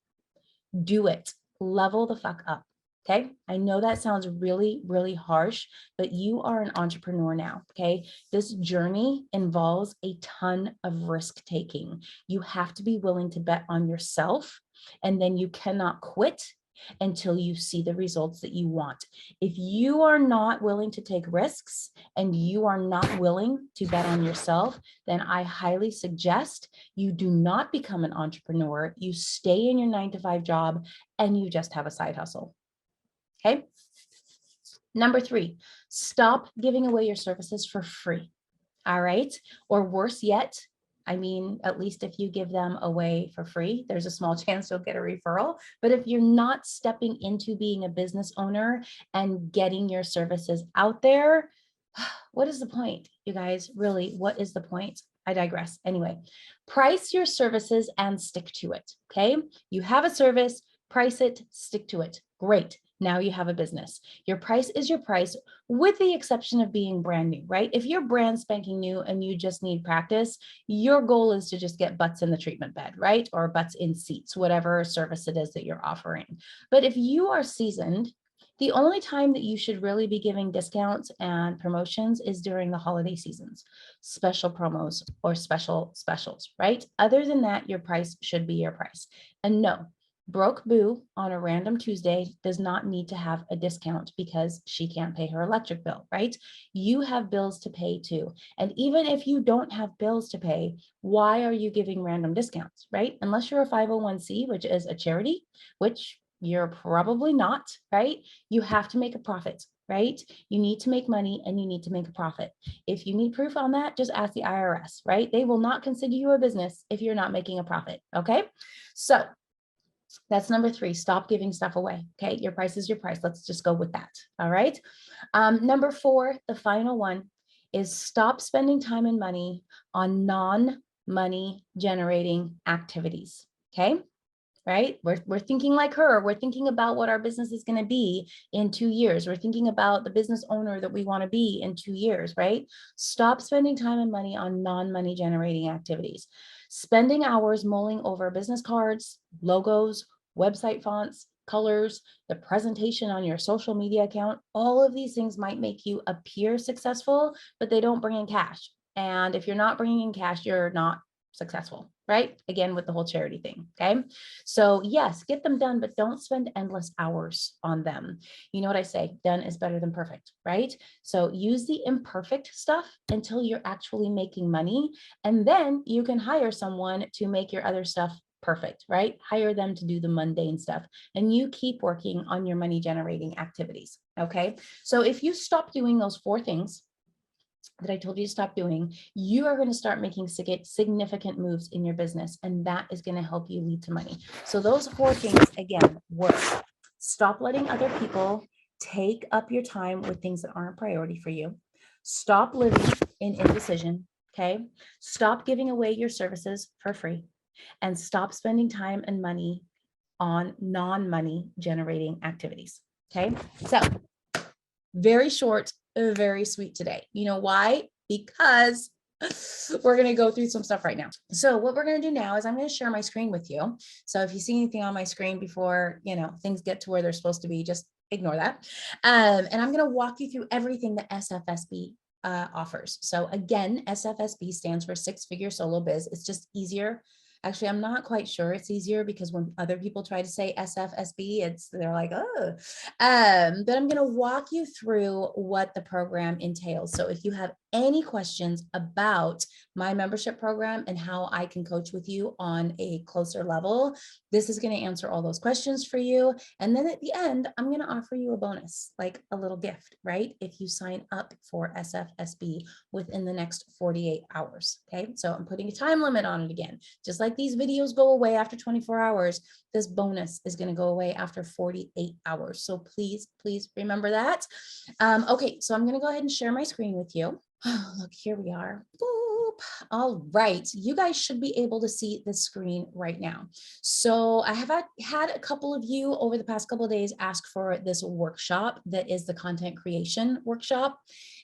Do it. Level the fuck up. Okay. I know that sounds really, really harsh, but you are an entrepreneur now. Okay. This journey involves a ton of risk taking. You have to be willing to bet on yourself, and then you cannot quit until you see the results that you want. If you are not willing to take risks and you are not willing to bet on yourself, then I highly suggest you do not become an entrepreneur. You stay in your 9-to-5 job and you just have a side hustle. Okay. Number 3, stop giving away your services for free. All right. Or worse yet, at least if you give them away for free, there's a small chance you'll get a referral. But if you're not stepping into being a business owner and getting your services out there, what is the point, you guys? Really, what is the point? I digress. Anyway, price your services and stick to it. Okay. You have a service, price it, stick to it. Great. Now you have a business. Your price is your price, with the exception of being brand new, right? If you're brand spanking new and you just need practice, your goal is to just get butts in the treatment bed, right? Or butts in seats, whatever service it is that you're offering. But if you are seasoned, the only time that you should really be giving discounts and promotions is during the holiday seasons, special promos or special specials, right? Other than that, your price should be your price. And no, Broke Boo on a random Tuesday does not need to have a discount because she can't pay her electric bill, right? You have bills to pay too. And even if you don't have bills to pay, why are you giving random discounts, right? Unless you're a 501c, which is a charity, which you're probably not, right? You have to make a profit. right? You need to make money and you need to make a profit. If you need proof on that, just ask the IRS, right? They will not consider you a business if you're not making a profit, okay? So that's number 3, stop giving stuff away, okay? Your price is your price. Let's just go with that, all right? Number 4, the final one, is stop spending time and money on non-money generating activities, okay? Right? We're thinking like her. We're thinking about what our business is going to be in 2 years. We're thinking about the business owner that we want to be in 2 years, right? Stop spending time and money on non-money generating activities. Spending hours mulling over business cards, logos, website fonts, colors, the presentation on your social media account, all of these things might make you appear successful, but they don't bring in cash. And if you're not bringing in cash, you're not successful, right? Again, with the whole charity thing, okay? So yes, get them done, but don't spend endless hours on them. You know what I say? Done is better than perfect, right? So use the imperfect stuff until you're actually making money, and then you can hire someone to make your other stuff perfect, right? Hire them to do the mundane stuff, and you keep working on your money generating activities, okay? So if you stop doing those 4 things that I told you to stop doing, you are going to start making significant moves in your business, and that is going to help you lead to money. So those 4 things, again, were: stop letting other people take up your time with things that aren't a priority for you. Stop living in indecision, okay? Stop giving away your services for free, and stop spending time and money on non-money generating activities, okay? So very short, very sweet today. You know why? Because we're going to go through some stuff right now. So what we're going to do now is I'm going to share my screen with you. So if you see anything on my screen before, things get to where they're supposed to be, just ignore that. And I'm going to walk you through everything that SFSB offers. So again, SFSB stands for 6-figure solo biz. It's just easier. Actually, I'm not quite sure it's easier, because when other people try to say SFSB, they're like, oh. But I'm going to walk you through what the program entails. So if you have any questions about my membership program and how I can coach with you on a closer level, this is going to answer all those questions for you. And then at the end, I'm going to offer you a bonus, like a little gift, right? If you sign up for SFSB within the next 48 hours. Okay. So I'm putting a time limit on it again. Just like these videos go away after 24 hours, this bonus is going to go away after 48 hours. So please, please remember that. Okay. So I'm going to go ahead and share my screen with you. Oh, look, here we are. Boop. All right. You guys should be able to see the screen right now. So I have had a couple of you over the past couple of days ask for this workshop that is the content creation workshop.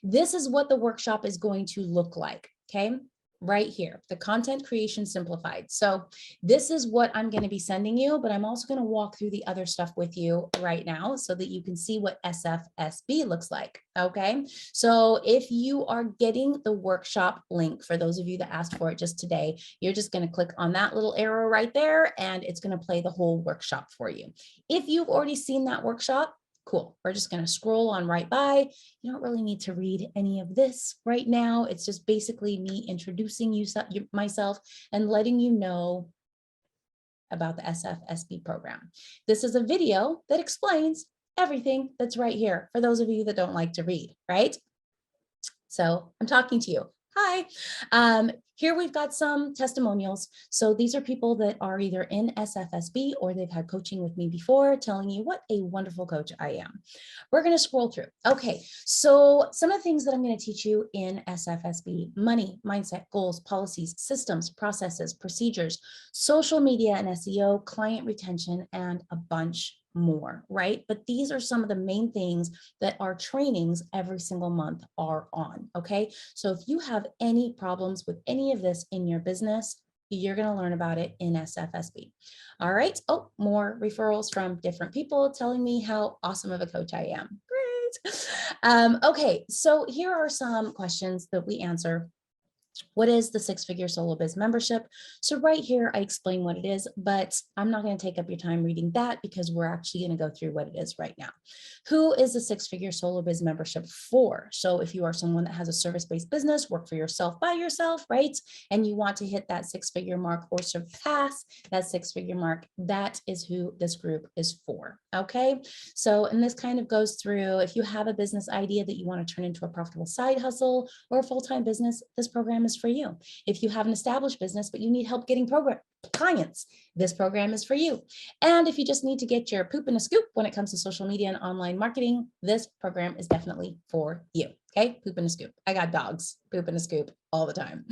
This is what the workshop is going to look like. Okay. Right here, the content creation simplified. So this is what I'm going to be sending you, but I'm also going to walk through the other stuff with you right now so that you can see what SFSB looks like. Okay. So if you are getting the workshop link, for those of you that asked for it just today, you're just going to click on that little arrow right there, and it's going to play the whole workshop for you. If you've already seen that workshop, cool. We're just going to scroll on right by. You don't really need to read any of this right now. It's just basically me introducing myself and letting you know about the SFSB program. This is a video that explains everything that's right here for those of you that don't like to read, right? So I'm talking to you. Hi. Here we've got some testimonials. So these are people that are either in SFSB or they've had coaching with me before, telling you what a wonderful coach I am. We're going to scroll through. Okay. So some of the things that I'm going to teach you in SFSB: money, mindset, goals, policies, systems, processes, procedures, social media and SEO, client retention, and a bunch more, right? But these are some of the main things that our trainings every single month are on. Okay. So if you have any problems with any of this in your business, you're going to learn about it in SFSB. All right. Oh, more referrals from different people telling me how awesome of a coach I am. Great. Okay. So here are some questions that we answer What is the Six Figure Solo Biz membership? So right here, I explain what it is, but I'm not going to take up your time reading that because we're actually going to go through what it is right now. Who is the Six Figure Solo Biz membership for? So if you are someone that has a service-based business, work for yourself by yourself, right? And you want to hit that six-figure mark or surpass that six-figure mark, that is who this group is for, okay? So, and this kind of goes through, if you have a business idea that you want to turn into a profitable side hustle or a full-time business, this program is for you. If you have an established business, but you need help getting clients, this program is for you. And if you just need to get your poop in a scoop when it comes to social media and online marketing, this program is definitely for you. Okay, poop in a scoop. I got dogs, poop in a scoop all the time.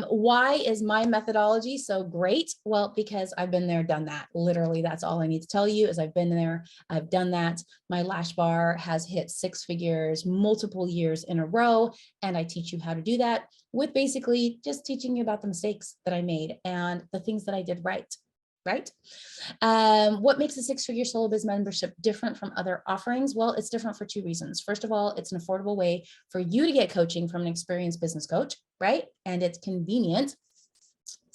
Why is my methodology so great? Well, because I've been there, done that. Literally, that's all I need to tell you is I've been there, I've done that. My Lash Bar has hit six figures multiple years in a row, and I teach you how to do that with basically just teaching you about the mistakes that I made and the things that I did right. Right? What makes a Six Figure Solo Biz membership different from other offerings? Well, it's different for two reasons. First of all, it's an affordable way for you to get coaching from an experienced business coach, right? And it's convenient.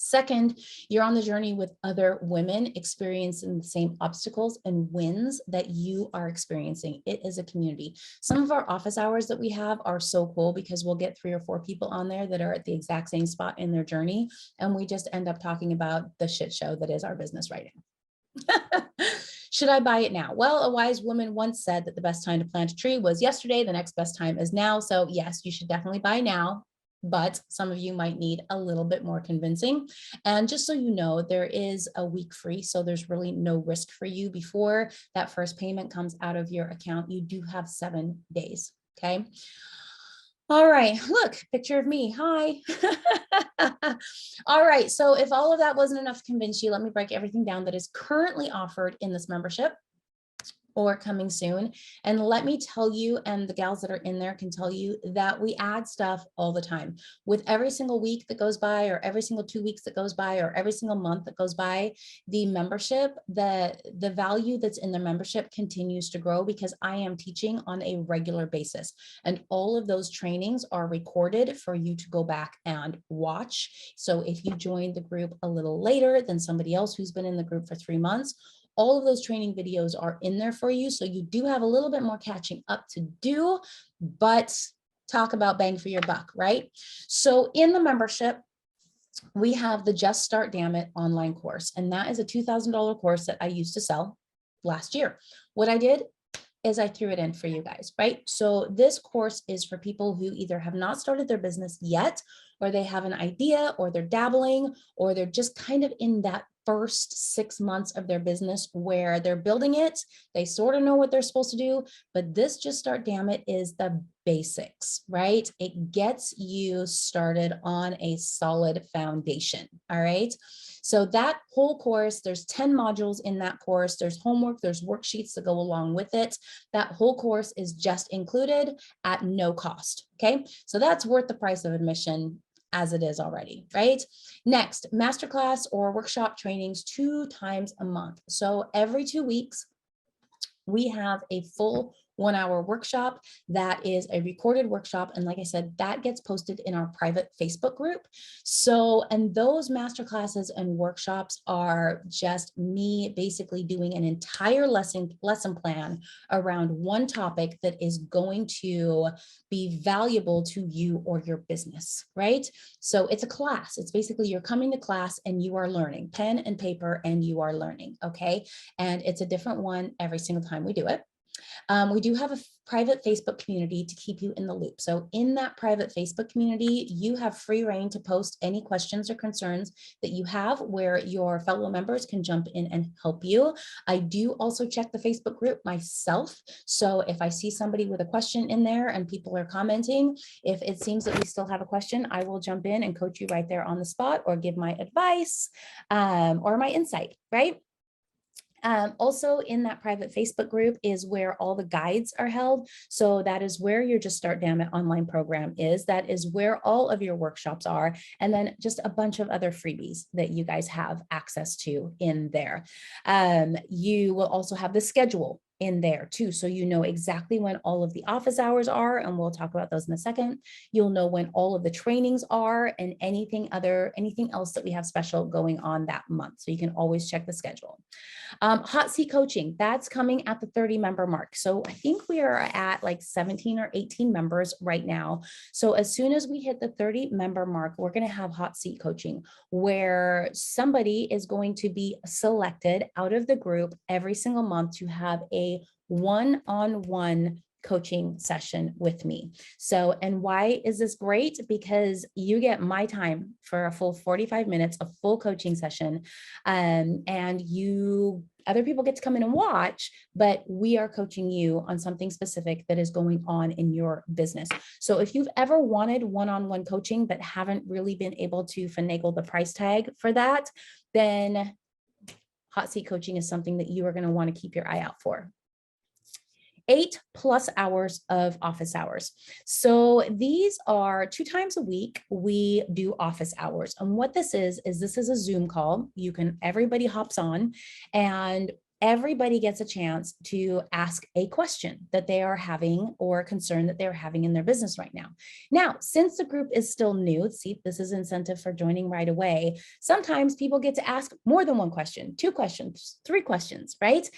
Second, you're on the journey with other women experiencing the same obstacles and wins that you are experiencing. It is a community. Some of our office hours that we have are so cool because we'll get 3 or 4 people on there that are at the exact same spot in their journey. And we just end up talking about the shit show that is our business writing. Should I buy it now? Well, a wise woman once said that the best time to plant a tree was yesterday. The next best time is now. So yes, you should definitely buy now. But some of you might need a little bit more convincing. And just so you know, there is a week free. So there's really no risk for you before that first payment comes out of your account. You do have 7 days. Okay. All right, look, picture of me. Hi. All right, so if all of that wasn't enough to convince you, let me break everything down that is currently offered in this membership or coming soon. And let me tell you, and the gals that are in there can tell you that we add stuff all the time. With every single week that goes by, or every single 2 weeks that goes by, or every single month that goes by, the membership, the value that's in the membership continues to grow because I am teaching on a regular basis. And all of those trainings are recorded for you to go back and watch. So if you join the group a little later than somebody else who's been in the group for 3 months, all of those training videos are in there for you. So you do have a little bit more catching up to do, but talk about bang for your buck, right? So in the membership, we have the Just Start Damn It online course. And that is a $2,000 course that I used to sell last year. What I did is I threw it in for you guys, right? So this course is for people who either have not started their business yet, or they have an idea, or they're dabbling, or they're just kind of in that first 6 months of their business where they're building it. They sort of know what they're supposed to do, but this Just Start Damn It is the basics, right? It gets you started on a solid foundation. All right. So that whole course, there's 10 modules in that course. There's homework, there's worksheets that go along with it. That whole course is just included at no cost. Okay. So that's worth the price of admission as it is already, right? Next, masterclass or workshop trainings 2 times a month. So every 2 weeks, we have a full 1-hour workshop that is a recorded workshop. And like I said, that gets posted in our private Facebook group. So, and those masterclasses and workshops are just me basically doing an entire lesson plan around one topic that is going to be valuable to you or your business, right? So it's a class. It's basically you're coming to class and you are learning, pen and paper, and you are learning, okay? And it's a different one every single time we do it. We do have a private Facebook community to keep you in the loop. So in that private Facebook community, you have free reign to post any questions or concerns that you have where your fellow members can jump in and help you. I do also check the Facebook group myself. So if I see somebody with a question in there and people are commenting, if it seems that we still have a question, I will jump in and coach you right there on the spot or give my advice or my insight, right? Also in that private Facebook group is where all the guides are held. So that is where your Just Start Damn It online program is. That is where all of your workshops are. And then just a bunch of other freebies that you guys have access to in there. You will also have the schedule in there too. So you know exactly when all of the office hours are, and we'll talk about those in a second. You'll know when all of the trainings are and anything else that we have special going on that month. So you can always check the schedule. Hot seat coaching, that's coming at the 30 member mark. So I think we are at like 17 or 18 members right now. So as soon as we hit the 30 member mark, we're going to have hot seat coaching where somebody is going to be selected out of the group every single month to have a one-on-one coaching session with me. So, and why is this great? Because you get my time for a full 45 minutes, a full coaching session. And other people get to come in and watch, but we are coaching you on something specific that is going on in your business. So if you've ever wanted one-on-one coaching, but haven't really been able to finagle the price tag for that, then hot seat coaching is something that you are going to want to keep your eye out for. 8+ hours of office hours. So these are 2 times a week. We do office hours. And what this is a Zoom call. Everybody hops on and everybody gets a chance to ask a question that they are having or a concern that they're having in their business right now. Now, since the group is still new, see, this is incentive for joining right away. Sometimes people get to ask more than 1 question, 2 questions, 3 questions, right?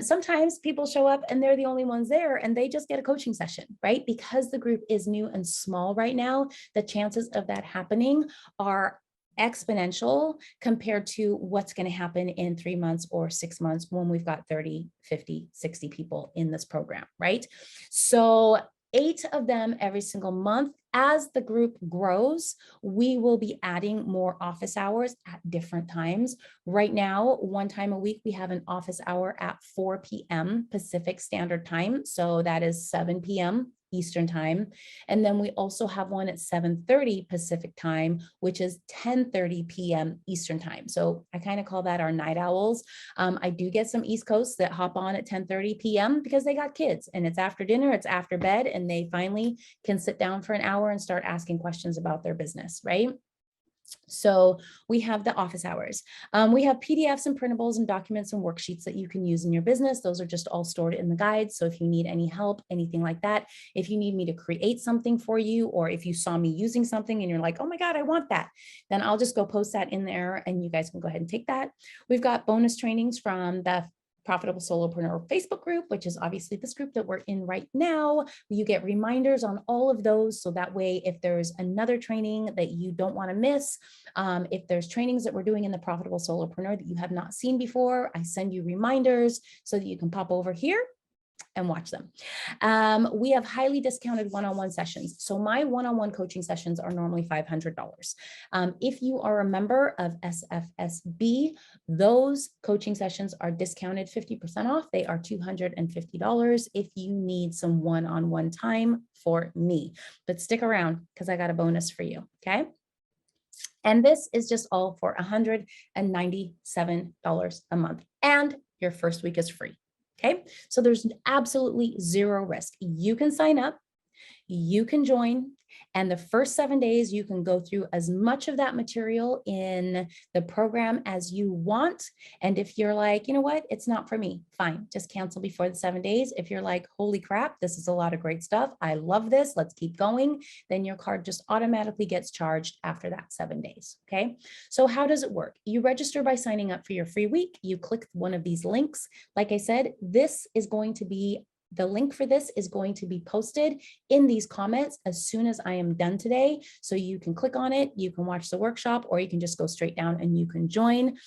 Sometimes people show up and they're the only ones there and they just get a coaching session, right? Because the group is new and small right now, the chances of that happening are exponential compared to what's going to happen in 3 months or 6 months when we've got 30, 50, 60 people in this program, right? So 8 of them every single month. As the group grows, we will be adding more office hours at different times. Right now, 1 time a week, we have an office hour at 4 p.m. Pacific Standard Time. So that is 7 p.m. Eastern Time. And then we also have one at 7:30 Pacific Time, which is 10:30 p.m. Eastern Time. So I kind of call that our night owls. I do get some East Coast that hop on at 10:30 p.m. because they got kids and it's after dinner, it's after bed, and they finally can sit down for an hour and start asking questions about their business, right? So we have the office hours. We have PDFs and printables and documents and worksheets that you can use in your business. Those are just all stored in the guide. So if you need any help, anything like that, if you need me to create something for you, or if you saw me using something and you're like, oh my God, I want that, then I'll just go post that in there and you guys can go ahead and take that. We've got bonus trainings from the Profitable Solopreneur Facebook group, which is obviously this group that we're in right now. You get reminders on all of those. So that way, if there's another training that you don't want to miss, if there's trainings that we're doing in the Profitable Solopreneur that you have not seen before, I send you reminders so that you can pop over here and watch them. We have highly discounted one-on-one sessions. So my one-on-one coaching sessions are normally $500. If you are a member of SFSB, those coaching sessions are discounted 50% off. They are $250 if you need some one-on-one time for me. But stick around because I got a bonus for you, okay? And this is just all for $197 a month. And your first week is free. Okay, so there's absolutely zero risk. You can sign up, you can join, and the first 7 days, you can go through as much of that material in the program as you want. And if you're like, you know what, it's not for me, fine, just cancel before the 7 days. If you're like, holy crap, this is a lot of great stuff, I love this, let's keep going, then your card just automatically gets charged after that 7 days, okay? So how does it work? You register by signing up for your free week. You click one of these links. Like I said, the link for this is going to be posted in these comments as soon as I am done today. So you can click on it, you can watch the workshop, or you can just go straight down and you can join.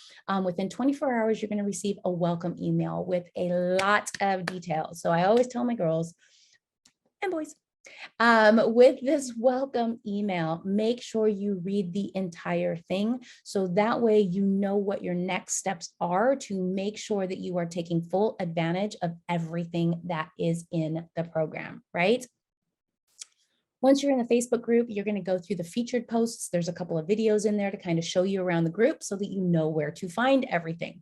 Within 24 hours, you're going to receive a welcome email with a lot of details. So I always tell my girls and boys, with this welcome email, make sure you read the entire thing. So that way, you know what your next steps are to make sure that you are taking full advantage of everything that is in the program, right? Once you're in the Facebook group, you're going to go through the featured posts. There's a couple of videos in there to kind of show you around the group so that you know where to find everything.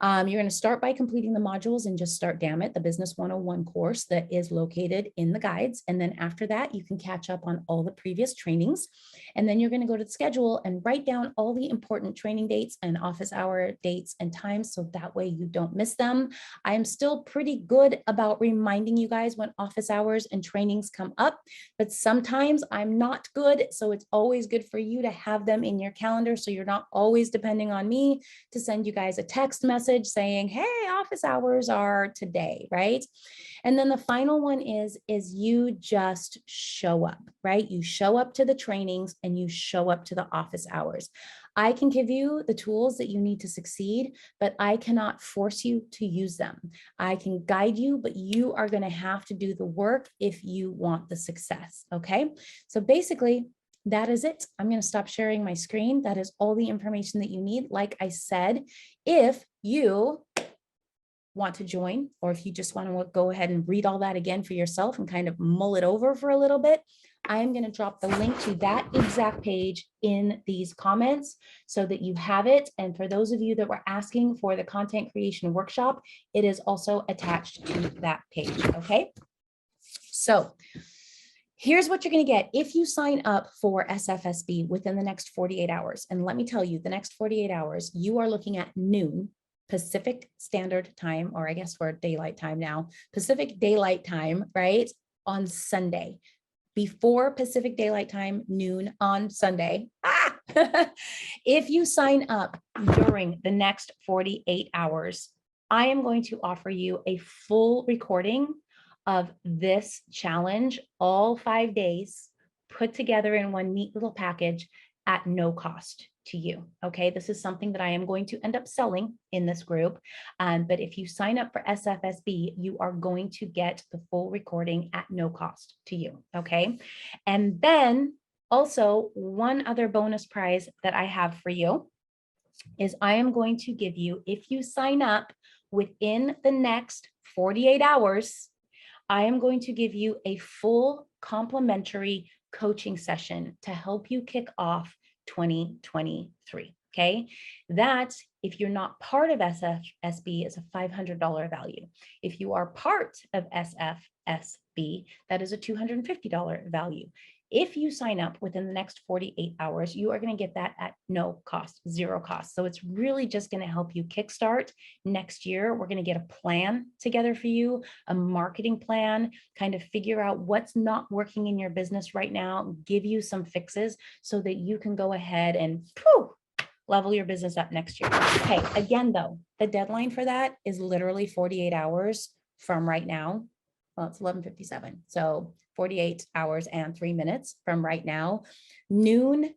You're going to start by completing the modules and just start Damn It, the Business 101 course that is located in the guides. And then after that, you can catch up on all the previous trainings. And then you're going to go to the schedule and write down all the important training dates and office hour dates and times, so that way you don't miss them. I am still pretty good about reminding you guys when office hours and trainings come up, but sometimes I'm not good. So it's always good for you to have them in your calendar, so you're not always depending on me to send you guys a text message saying, hey, office hours are today, right? And then the final one is you just show up, right? You show up to the trainings and you show up to the office hours. I can give you the tools that you need to succeed, but I cannot force you to use them. I can guide you, but you are going to have to do the work if you want the success, okay? So basically, that is it. I'm going to stop sharing my screen. That is all the information that you need. Like I said, if you want to join, or if you just want to go ahead and read all that again for yourself and kind of mull it over for a little bit, I am going to drop the link to that exact page in these comments so that you have it. And for those of you that were asking for the content creation workshop, it is also attached to that page. Okay. So here's what you're going to get if you sign up for SFSB within the next 48 hours. And let me tell you, the next 48 hours, you are looking at noon Pacific Standard Time, or I guess we're daylight time now, Pacific Daylight Time, right? On Sunday, before Pacific Daylight Time, noon on Sunday. If you sign up during the next 48 hours, I am going to offer you a full recording of this challenge, all 5 days, put together in one neat little package at no cost to you. Okay, this is something that I am going to end up selling in this group. But if you sign up for SFSB, you are going to get the full recording at no cost to you. Okay, and then also one other bonus prize that I have for you is I am going to give you, if you sign up within the next 48 hours, I am going to give you a full complimentary coaching session to help you kick off 2023. Okay. That, if you're not part of SFSB, is a $500 value. If you are part of SFSB, that is a $250 value. If you sign up within the next 48 hours, you are going to get that at no cost, zero cost. So it's really just going to help you kickstart next year. We're going to get a plan together for you, a marketing plan, kind of figure out what's not working in your business right now, give you some fixes so that you can go ahead and level your business up next year. Okay, again, though, the deadline for that is literally 48 hours from right now. Well, it's 11:57. So 48 hours and 3 minutes from right now, noon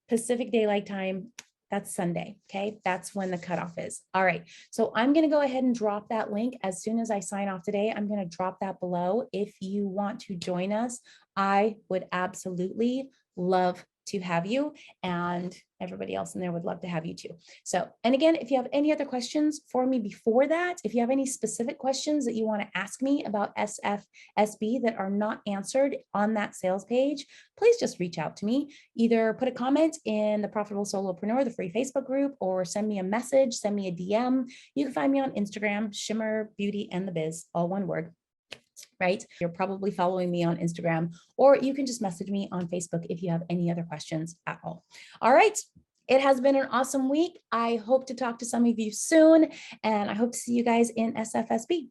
Pacific Daylight Time. That's Sunday. Okay. That's when the cutoff is. All right. So I'm going to go ahead and drop that link as soon as I sign off today. I'm going to drop that below. If you want to join us, I would absolutely love to have you, and everybody else in there would love to have you too. So, and again, if you have any other questions for me before that, if you have any specific questions that you want to ask me about SFSB that are not answered on that sales page, please just reach out to me. Either put a comment in the Profitable Solopreneur, the free Facebook group, or send me a message, send me a DM. You can find me on Instagram, Shimmer Beauty and the Biz, all one word. Right? You're probably following me on Instagram, or you can just message me on Facebook if you have any other questions at all. All right. It has been an awesome week. I hope to talk to some of you soon, and I hope to see you guys in SFSB.